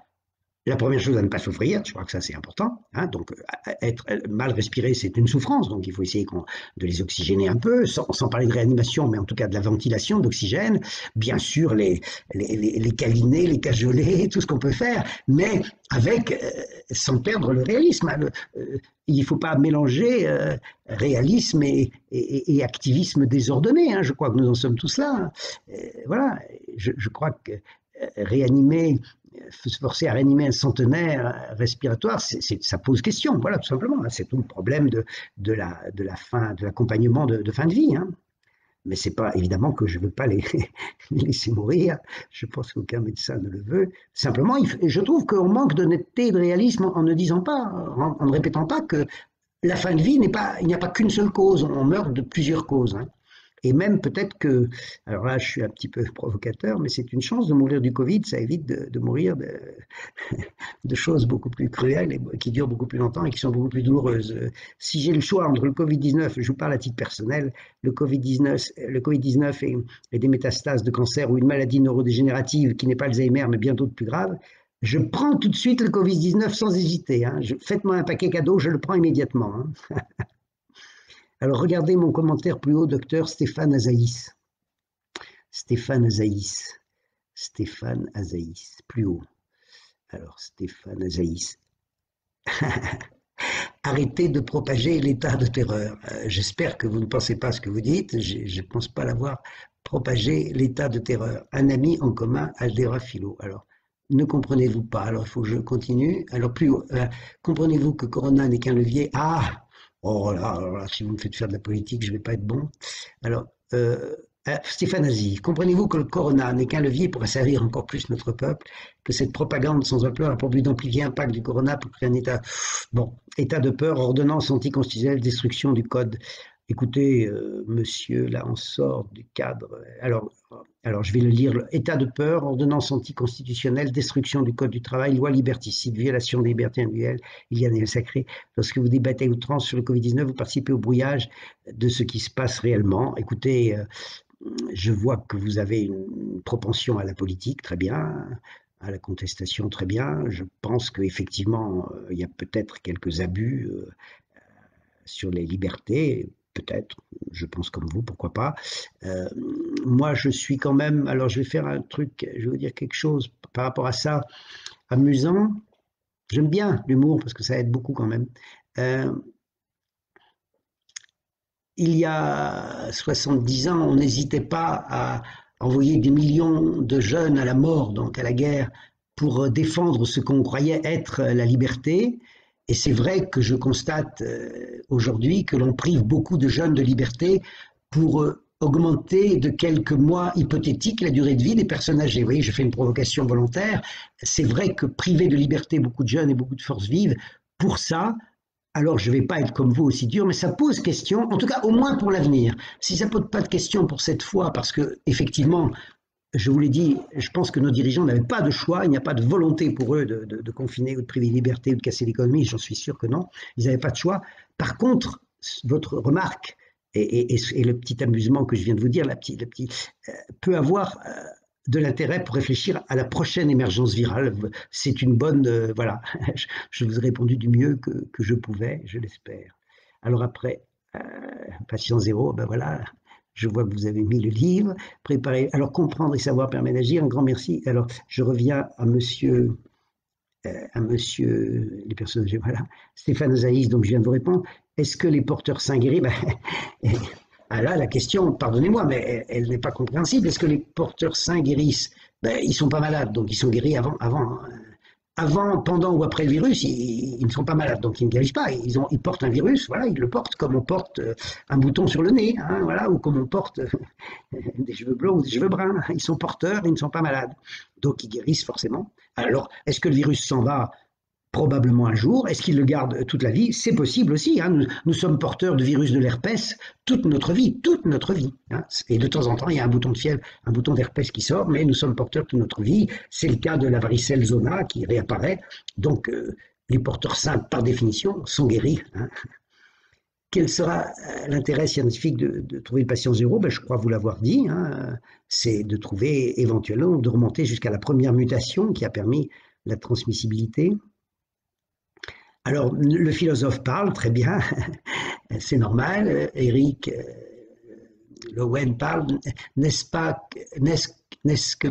La première chose à ne pas souffrir, je crois que ça c'est important, hein, donc être mal respiré c'est une souffrance, donc il faut essayer de les oxygéner un peu, sans parler de réanimation, mais en tout cas de la ventilation d'oxygène, bien sûr les câliner, les cajoler, tout ce qu'on peut faire, mais avec, sans perdre le réalisme. Hein, il ne faut pas mélanger réalisme et activisme désordonné, hein, je crois que nous en sommes tous là. Hein. Voilà, je crois que réanimer se forcer à réanimer un centenaire respiratoire, ça pose question, voilà, tout simplement. C'est tout le problème de la fin, de l'accompagnement de fin de vie. Hein. Mais c'est pas évidemment que je ne veux pas les laisser mourir. Je pense qu'aucun médecin ne le veut. Simplement, je trouve qu'on manque d'honnêteté et de réalisme en ne disant pas, en ne répétant pas que la fin de vie n'est pas, il n'y a pas qu'une seule cause. On meurt de plusieurs causes. Hein. Et même peut-être que, alors là je suis un petit peu provocateur, mais c'est une chance de mourir du Covid, ça évite de mourir de choses beaucoup plus cruelles et qui durent beaucoup plus longtemps et qui sont beaucoup plus douloureuses. Si j'ai le choix entre le Covid-19, je vous parle à titre personnel, le Covid-19 et des métastases de cancer ou une maladie neurodégénérative qui n'est pas Alzheimer mais bien d'autres plus graves, je prends tout de suite le Covid-19 sans hésiter. Hein. Faites-moi un paquet cadeau, je le prends immédiatement. Hein. Alors regardez mon commentaire plus haut, docteur Stéphane Azaïs. Stéphane Azaïs. Stéphane Azaïs, plus haut. Alors Stéphane Azaïs. Arrêtez de propager l'état de terreur. J'espère que vous ne pensez pas ce que vous dites. Je ne pense pas l'avoir propagé, l'état de terreur. Un ami en commun, Aldera Philo. Alors, ne comprenez-vous pas? Alors, il faut que je continue. Alors, plus haut. Comprenez-vous que Corona n'est qu'un levier? Ah! Oh là, si vous me faites faire de la politique, je ne vais pas être bon. Alors, Stéphane Aziz, comprenez-vous que le Corona n'est qu'un levier pour asservir encore plus notre peuple, que cette propagande sans ampleur a pour but d'amplifier l'impact du Corona pour créer un état, état de peur, ordonnance anticonstitutionnelle, destruction du code. Écoutez, monsieur, là on sort du cadre. Alors je vais le lire. État de peur, ordonnance anticonstitutionnelle, destruction du code du travail, loi liberticide, violation des libertés individuelles, il y a des sacrés. Lorsque vous débattez outrance sur le Covid-19, vous participez au brouillage de ce qui se passe réellement. Écoutez, je vois que vous avez une propension à la politique, très bien, à la contestation, très bien. Je pense qu'effectivement, il y a peut-être quelques abus sur les libertés, peut-être, je pense comme vous, pourquoi pas. Moi, je suis quand même, alors je vais faire un truc, je vais vous dire quelque chose par rapport à ça, amusant. J'aime bien l'humour parce que ça aide beaucoup quand même. Il y a 70 ans, on n'hésitait pas à envoyer des millions de jeunes à la mort, donc à la guerre, pour défendre ce qu'on croyait être la liberté. Et c'est vrai que je constate aujourd'hui que l'on prive beaucoup de jeunes de liberté pour augmenter de quelques mois hypothétiques la durée de vie des personnes âgées. Vous voyez, je fais une provocation volontaire. C'est vrai que priver de liberté beaucoup de jeunes et beaucoup de forces vives, pour ça, alors je ne vais pas être comme vous aussi dur, mais ça pose question, en tout cas au moins pour l'avenir. Si ça ne pose pas de question pour cette fois, parce que effectivement, je vous l'ai dit, je pense que nos dirigeants n'avaient pas de choix, il n'y a pas de volonté pour eux de confiner ou de priver de liberté ou de casser l'économie, j'en suis sûr que non, ils n'avaient pas de choix. Par contre, votre remarque et le petit amusement que je viens de vous dire, peut avoir de l'intérêt pour réfléchir à la prochaine émergence virale. C'est une bonne... voilà, je vous ai répondu du mieux que je pouvais, je l'espère. Alors après, patient zéro, ben voilà, je vois que vous avez mis le livre, préparé. Alors comprendre et savoir permet d'agir, un grand merci. Alors je reviens à monsieur, les personnes âgées, voilà, Stéphane Ozaïs, donc je viens de vous répondre. Est-ce que les porteurs sains guéris, ah là, la question, pardonnez-moi, mais elle n'est pas compréhensible. Est-ce que les porteurs sains guérissent? Ils ne sont pas malades, donc ils sont guéris avant, pendant ou après le virus, ils ne sont pas malades, donc ils ne guérissent pas. Ils portent un virus, voilà, ils le portent comme on porte un bouton sur le nez, hein, voilà, ou comme on porte des cheveux blonds ou des cheveux bruns. Ils sont porteurs, ils ne sont pas malades, donc ils guérissent forcément. Alors, est-ce que le virus s'en va? Probablement un jour. Est-ce qu'il le garde toute la vie? C'est possible aussi. Hein. Nous sommes porteurs de virus de l'herpès toute notre vie. Hein. Et de temps en temps, il y a un bouton de fièvre, un bouton d'herpès qui sort, mais nous sommes porteurs toute notre vie. C'est le cas de la varicelle zona qui réapparaît. Donc, les porteurs sains, par définition, sont guéris. Hein. Quel sera l'intérêt scientifique de trouver le patient zéro? Je crois vous l'avoir dit. Hein. C'est de trouver éventuellement, de remonter jusqu'à la première mutation qui a permis la transmissibilité. Alors, le philosophe parle, très bien, c'est normal. Eric Lowen parle, n'est-ce que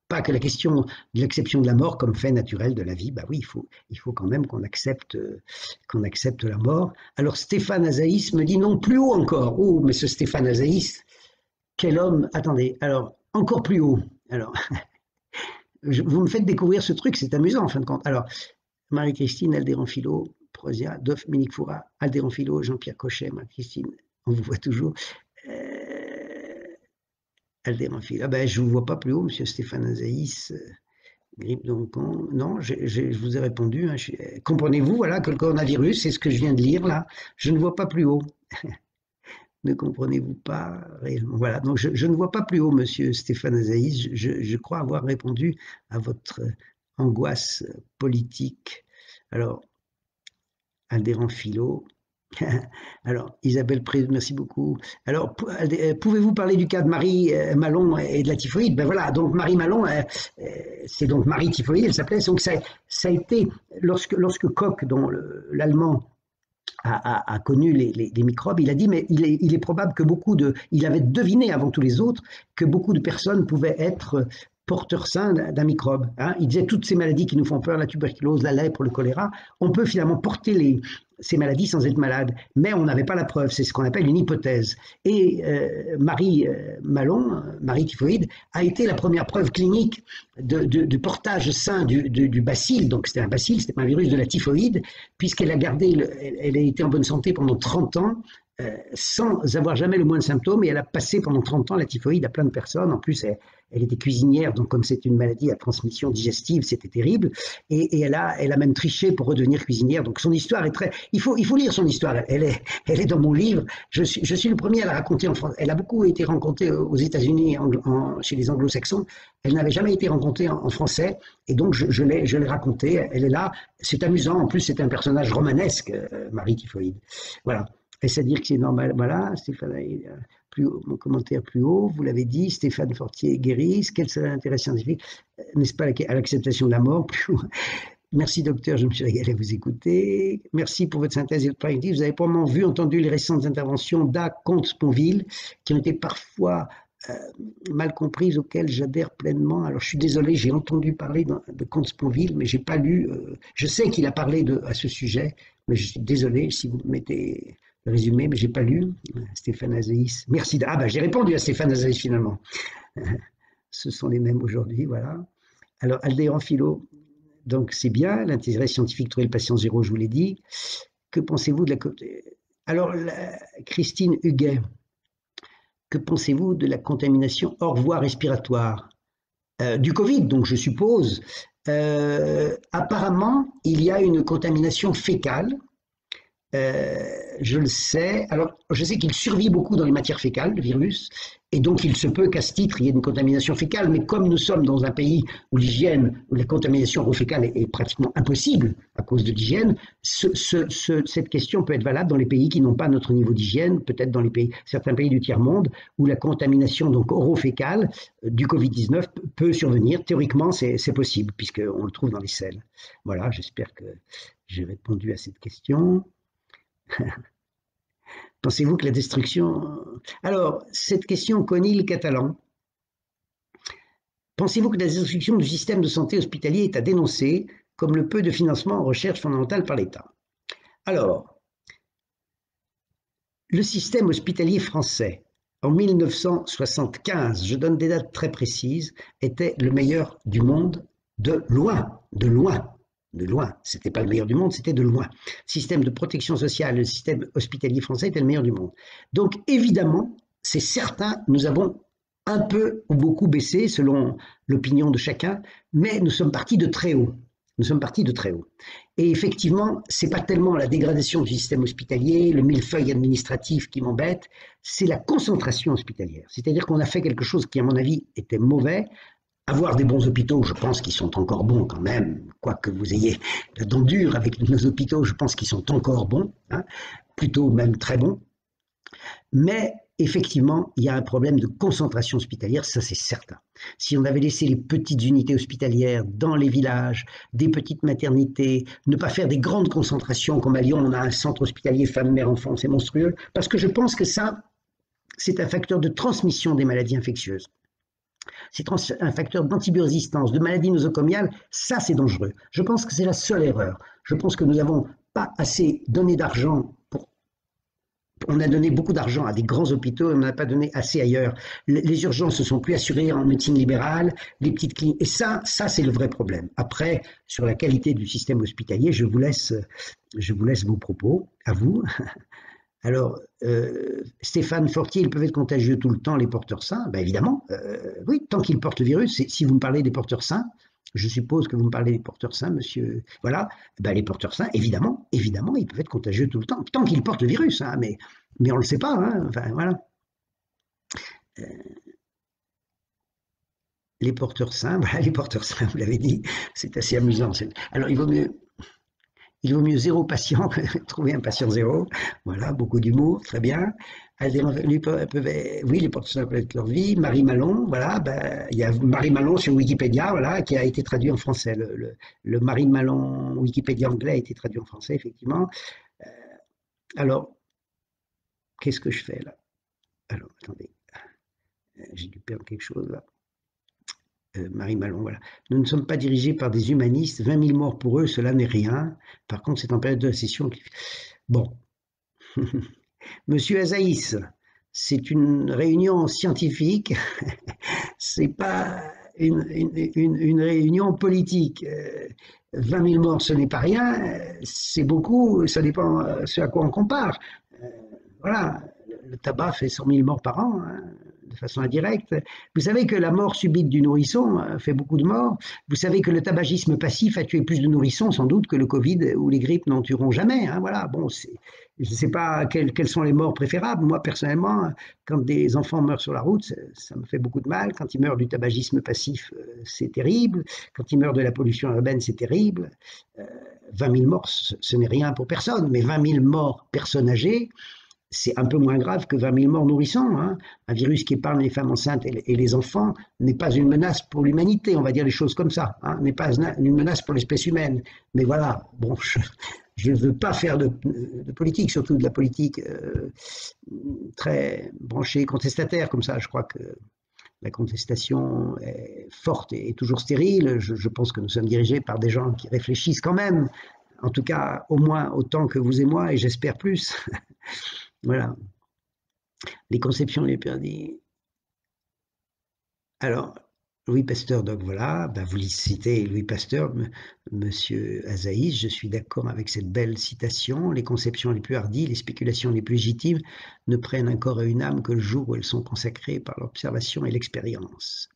pas que la question de l'acception de la mort comme fait naturel de la vie? Bah oui, il faut quand même qu'on accepte la mort. Alors, Stéphane Azaïs me dit non, plus haut encore. Oh, mais ce Stéphane Azaïs, quel homme! Attendez, alors, encore plus haut. Alors, vous me faites découvrir ce truc, c'est amusant en fin de compte. Alors, Marie-Christine, Aldéran Philo, Prosia, Dominique Foura, Aldéran Philo, Jean-Pierre Cochet, Marie-Christine, on vous voit toujours. Aldéran Philo, ah ben je ne vous vois pas plus haut, monsieur Stéphane Azaïs, grippe de Hong Kong. Non, je vous ai répondu. Hein, comprenez-vous, voilà, que le coronavirus, c'est ce que je viens de lire là, je ne vois pas plus haut. Ne comprenez-vous pas réellement? Voilà, donc je ne vois pas plus haut, monsieur Stéphane Azaïs. Je crois avoir répondu à votre angoisse politique. Alors, Aldéran Philo. Alors, Isabelle Pré, merci beaucoup. Alors, pouvez-vous parler du cas de Marie Malon et de la typhoïde? Ben voilà, donc Marie Malon, c'est donc Marie typhoïde, elle s'appelait. Donc ça a été, lorsque Koch, dont l'allemand a connu les microbes, il a dit, mais il est probable que il avait deviné avant tous les autres que beaucoup de personnes pouvaient être porteurs sains d'un microbe. Hein. Il disait toutes ces maladies qui nous font peur, la tuberculose, la lèpre, le choléra, on peut finalement porter ces maladies sans être malade, mais on n'avait pas la preuve, c'est ce qu'on appelle une hypothèse. Et Marie Malon, Marie typhoïde, a été la première preuve clinique du portage sain du bacille, donc c'était un bacille, c'était pas un virus de la typhoïde, puisqu'elle elle a été en bonne santé pendant 30 ans, sans avoir jamais le moindre symptôme, et elle a passé pendant 30 ans la typhoïde à plein de personnes. En plus, elle était cuisinière, donc comme c'est une maladie à transmission digestive, c'était terrible, et elle a même triché pour redevenir cuisinière. Donc son histoire est très... Il faut lire son histoire, elle est dans mon livre, je suis le premier à la raconter en France. Elle a beaucoup été racontée aux États-Unis, chez les anglo-saxons, elle n'avait jamais été racontée en français, et donc je l'ai racontée, elle est là, c'est amusant, en plus c'est un personnage romanesque, Marie typhoïde. Voilà. Est-ce à dire que c'est normal? Voilà, Stéphane, mon commentaire plus haut, vous l'avez dit, Stéphane Fortier guérisse, quel serait l'intérêt scientifique, n'est-ce pas, à l'acceptation de la mort? Merci docteur, je me suis régalé à vous écouter. Merci pour votre synthèse et votre préventive. Vous avez probablement entendu les récentes interventions d'A.Comte-Sponville, qui ont été parfois mal comprises, auxquelles j'adhère pleinement. Alors je suis désolé, j'ai entendu parler de Comte-Sponville, mais j'ai pas lu. Je sais qu'il a parlé à ce sujet, mais je suis désolé si vous mettez le résumé, mais j'ai pas lu. Stéphane Azaïs, merci. Ah ben j'ai répondu à Stéphane Azaïs finalement. Ce sont les mêmes aujourd'hui, voilà. Alors Aldéran Philo, donc c'est bien, l'intérêt scientifique, trouver le patient zéro, je vous l'ai dit. Que pensez-vous de la... Alors Christine Huguet, que pensez-vous de la contamination hors voie respiratoire du Covid, donc je suppose. Apparemment, il y a une contamination fécale. Je le sais. Alors, je sais qu'il survit beaucoup dans les matières fécales, le virus, et donc il se peut qu'à ce titre, il y ait une contamination fécale, mais comme nous sommes dans un pays où la contamination fécale est pratiquement impossible à cause de l'hygiène, cette question peut être valable dans les pays qui n'ont pas notre niveau d'hygiène, peut-être dans certains pays du tiers-monde, où la contamination donc orofécale du Covid-19 peut survenir. Théoriquement, c'est possible, puisqu'on le trouve dans les selles. Voilà, j'espère que j'ai répondu à cette question. Pensez-vous que la destruction... Alors, cette question Conil Catalan. Pensez-vous que la destruction du système de santé hospitalier est à dénoncer, comme le peu de financement en recherche fondamentale par l'État? Alors, le système hospitalier français, en 1975, je donne des dates très précises, était le meilleur du monde de loin, de loin. De loin, c'était pas le meilleur du monde, c'était de loin. Le système de protection sociale, le système hospitalier français était le meilleur du monde. Donc évidemment, c'est certain, nous avons un peu ou beaucoup baissé selon l'opinion de chacun, mais nous sommes partis de très haut. Nous sommes partis de très haut. Et effectivement, c'est pas tellement la dégradation du système hospitalier, le millefeuille administratif qui m'embête, c'est la concentration hospitalière. C'est-à-dire qu'on a fait quelque chose qui, à mon avis, était mauvais. Avoir des bons hôpitaux, je pense qu'ils sont encore bons quand même, quoique vous ayez la dent dure avec nos hôpitaux, je pense qu'ils sont encore bons, hein, plutôt même très bons. Mais effectivement, il y a un problème de concentration hospitalière, ça c'est certain. Si on avait laissé les petites unités hospitalières dans les villages, des petites maternités, ne pas faire des grandes concentrations comme à Lyon, on a un centre hospitalier femmes, mères, enfants, c'est monstrueux, parce que je pense que ça, c'est un facteur de transmission des maladies infectieuses. C'est un facteur d'antibiorésistance, de maladies nosocomiales, ça c'est dangereux. Je pense que c'est la seule erreur. Je pense que nous n'avons pas assez donné d'argent pour... On a donné beaucoup d'argent à des grands hôpitaux et on n'a pas donné assez ailleurs. Les urgences ne sont plus assurées en médecine libérale, les petites cliniques. Et ça c'est le vrai problème. Après, sur la qualité du système hospitalier, je vous laisse vos propos, à vous. Alors, Stéphane Fortier, ils peuvent être contagieux tout le temps, les porteurs sains? Ben évidemment, oui, tant qu'ils portent le virus. Si vous me parlez des porteurs sains, je suppose que vous me parlez des porteurs sains, monsieur. Voilà, ben les porteurs sains, évidemment, ils peuvent être contagieux tout le temps, tant qu'ils portent le virus, hein, mais on ne le sait pas. Hein, enfin, voilà. Les porteurs sains, voilà, les porteurs sains, vous l'avez dit, c'est assez amusant. Alors, il vaut mieux 0 patient que trouver un patient 0. Voilà, beaucoup d'humour, très bien. Oui, les porteurs sains peuvent être leur vie. Marie Malon, voilà, ben, il y a Marie Malon sur Wikipédia, voilà, qui a été traduit en français. Le Marie Malon Wikipédia anglais a été traduit en français, effectivement. Alors, qu'est-ce que je fais là? Alors, attendez, j'ai dû perdre quelque chose là. Marie Malon, voilà. Nous ne sommes pas dirigés par des humanistes. 20 000 morts pour eux, cela n'est rien. Par contre, c'est en période de récession. Bon. Monsieur Azaïs, c'est une réunion scientifique. C'est pas une réunion politique. 20 000 morts, ce n'est pas rien. C'est beaucoup. Ça dépend ce à quoi on compare. Voilà. Le tabac fait 100 000 morts par an. Hein, de façon indirecte. Vous savez que la mort subite du nourrisson fait beaucoup de morts. Vous savez que le tabagisme passif a tué plus de nourrissons sans doute que le Covid ou les grippes n'en tueront jamais. Hein, voilà. Bon, je ne sais pas quelles sont les morts préférables. Moi, personnellement, quand des enfants meurent sur la route, ça me fait beaucoup de mal. Quand ils meurent du tabagisme passif, c'est terrible. Quand ils meurent de la pollution urbaine, c'est terrible. 20 000 morts, ce n'est rien pour personne, mais 20 000 morts personnes âgées, c'est un peu moins grave que 20 000 morts nourrissons. Hein. Un virus qui épargne les femmes enceintes et les enfants n'est pas une menace pour l'humanité, on va dire les choses comme ça, hein, n'est pas une menace pour l'espèce humaine. Mais voilà, bon, je ne veux pas faire de politique, surtout de la politique très branchée contestataire, comme ça. Je crois que la contestation est forte et toujours stérile. Je pense que nous sommes dirigés par des gens qui réfléchissent quand même, en tout cas au moins autant que vous et moi, et j'espère plus. Voilà. Les conceptions les perdues. Alors, Louis Pasteur, donc voilà, ben vous citez Louis Pasteur, monsieur Azaïs, je suis d'accord avec cette belle citation. Les conceptions les plus hardies, les spéculations les plus légitimes ne prennent un corps et une âme que le jour où elles sont consacrées par l'observation et l'expérience.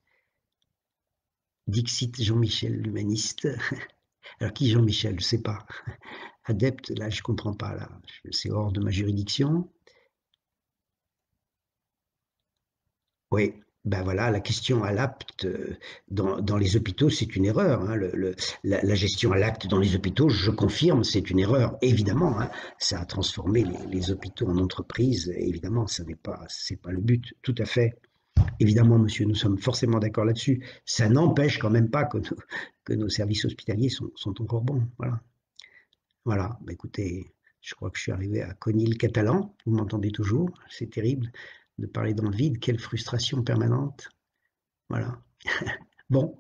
Dixit Jean-Michel, l'humaniste. Alors, qui Jean-Michel? Je ne sais pas. Adepte, là, je ne comprends pas, là. C'est hors de ma juridiction. Oui, ben voilà, la question à l'acte dans les hôpitaux, c'est une erreur. Hein. La gestion à l'acte dans les hôpitaux, je confirme, c'est une erreur, évidemment. Hein. Ça a transformé les hôpitaux en entreprises, évidemment, c'est pas le but, tout à fait. Évidemment, monsieur, nous sommes forcément d'accord là-dessus. Ça n'empêche quand même pas que nos services hospitaliers sont encore bons. Voilà. Voilà, ben écoutez, je crois que je suis arrivé à Conil-Catalan. Vous m'entendez toujours? C'est terrible de parler dans le vide. Quelle frustration permanente. Voilà. Bon,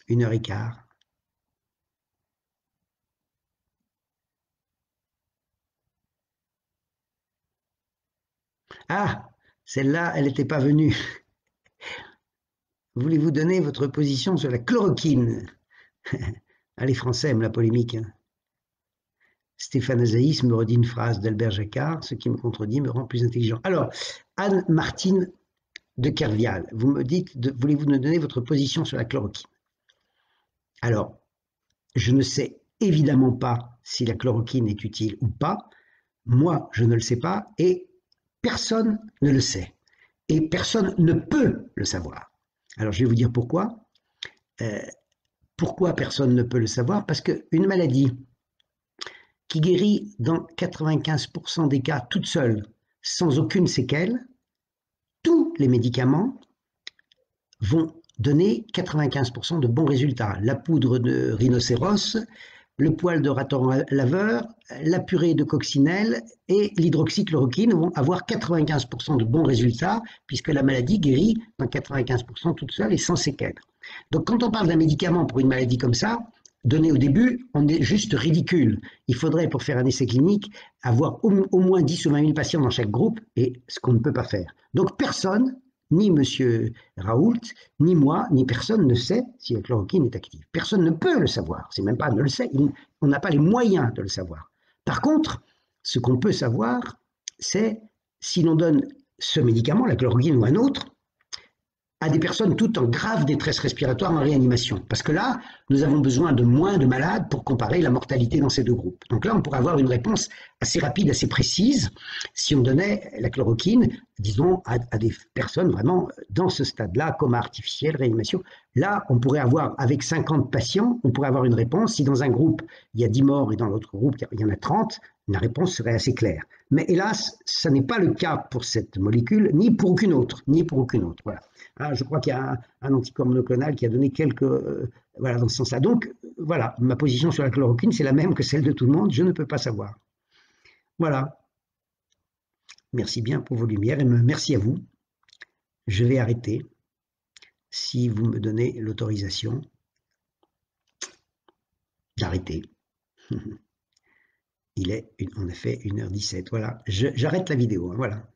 1h15. Ah, celle-là, elle n'était pas venue. Voulez-vous donner votre position sur la chloroquine? Ah, les Français aiment la polémique. Hein. Stéphane Azaïs me redit une phrase d'Albert Jacquard, ce qui me contredit me rend plus intelligent. Alors, Anne-Martine de Kervial, vous me dites, voulez-vous nous donner votre position sur la chloroquine? Alors, je ne sais évidemment pas si la chloroquine est utile ou pas. Moi, je ne le sais pas et personne ne le sait. Et personne ne peut le savoir. Alors, je vais vous dire pourquoi. Pourquoi personne ne peut le savoir? Parce qu'une maladie qui guérit dans 95% des cas toute seule, sans aucune séquelle, tous les médicaments vont donner 95% de bons résultats. La poudre de rhinocéros, le poil de raton laveur, la purée de coccinelle et l'hydroxychloroquine vont avoir 95% de bons résultats puisque la maladie guérit dans 95% toute seule et sans séquelles. Donc quand on parle d'un médicament pour une maladie comme ça, donné au début, on est juste ridicule. Il faudrait, pour faire un essai clinique, avoir au moins 10 ou 20 000 patients dans chaque groupe, et ce qu'on ne peut pas faire. Donc personne, ni M. Raoult, ni moi, ni personne ne sait si la chloroquine est active. Personne ne peut le savoir. C'est même pas ne le sait. On n'a pas les moyens de le savoir. Par contre, ce qu'on peut savoir, c'est si l'on donne ce médicament, la chloroquine ou un autre, à des personnes toutes en grave détresse respiratoire en réanimation. Parce que là, nous avons besoin de moins de malades pour comparer la mortalité dans ces deux groupes. Donc là, on pourrait avoir une réponse assez rapide, assez précise, si on donnait la chloroquine, disons, à des personnes vraiment dans ce stade-là, coma artificiel, réanimation. Là, on pourrait avoir, avec 50 patients, on pourrait avoir une réponse. Si dans un groupe, il y a 10 morts et dans l'autre groupe, il y en a 30, la réponse serait assez claire. Mais hélas, ça n'est pas le cas pour cette molécule, ni pour aucune autre, ni pour aucune autre. Voilà. Ah, je crois qu'il y a un anticorps monoclonal qui a donné quelques... voilà, dans ce sens-là. Donc, voilà, ma position sur la chloroquine, c'est la même que celle de tout le monde, je ne peux pas savoir. Voilà. Merci bien pour vos lumières et merci à vous. Je vais arrêter si vous me donnez l'autorisation d'arrêter. Il est en effet 1h17. Voilà, j'arrête la vidéo. Hein, voilà.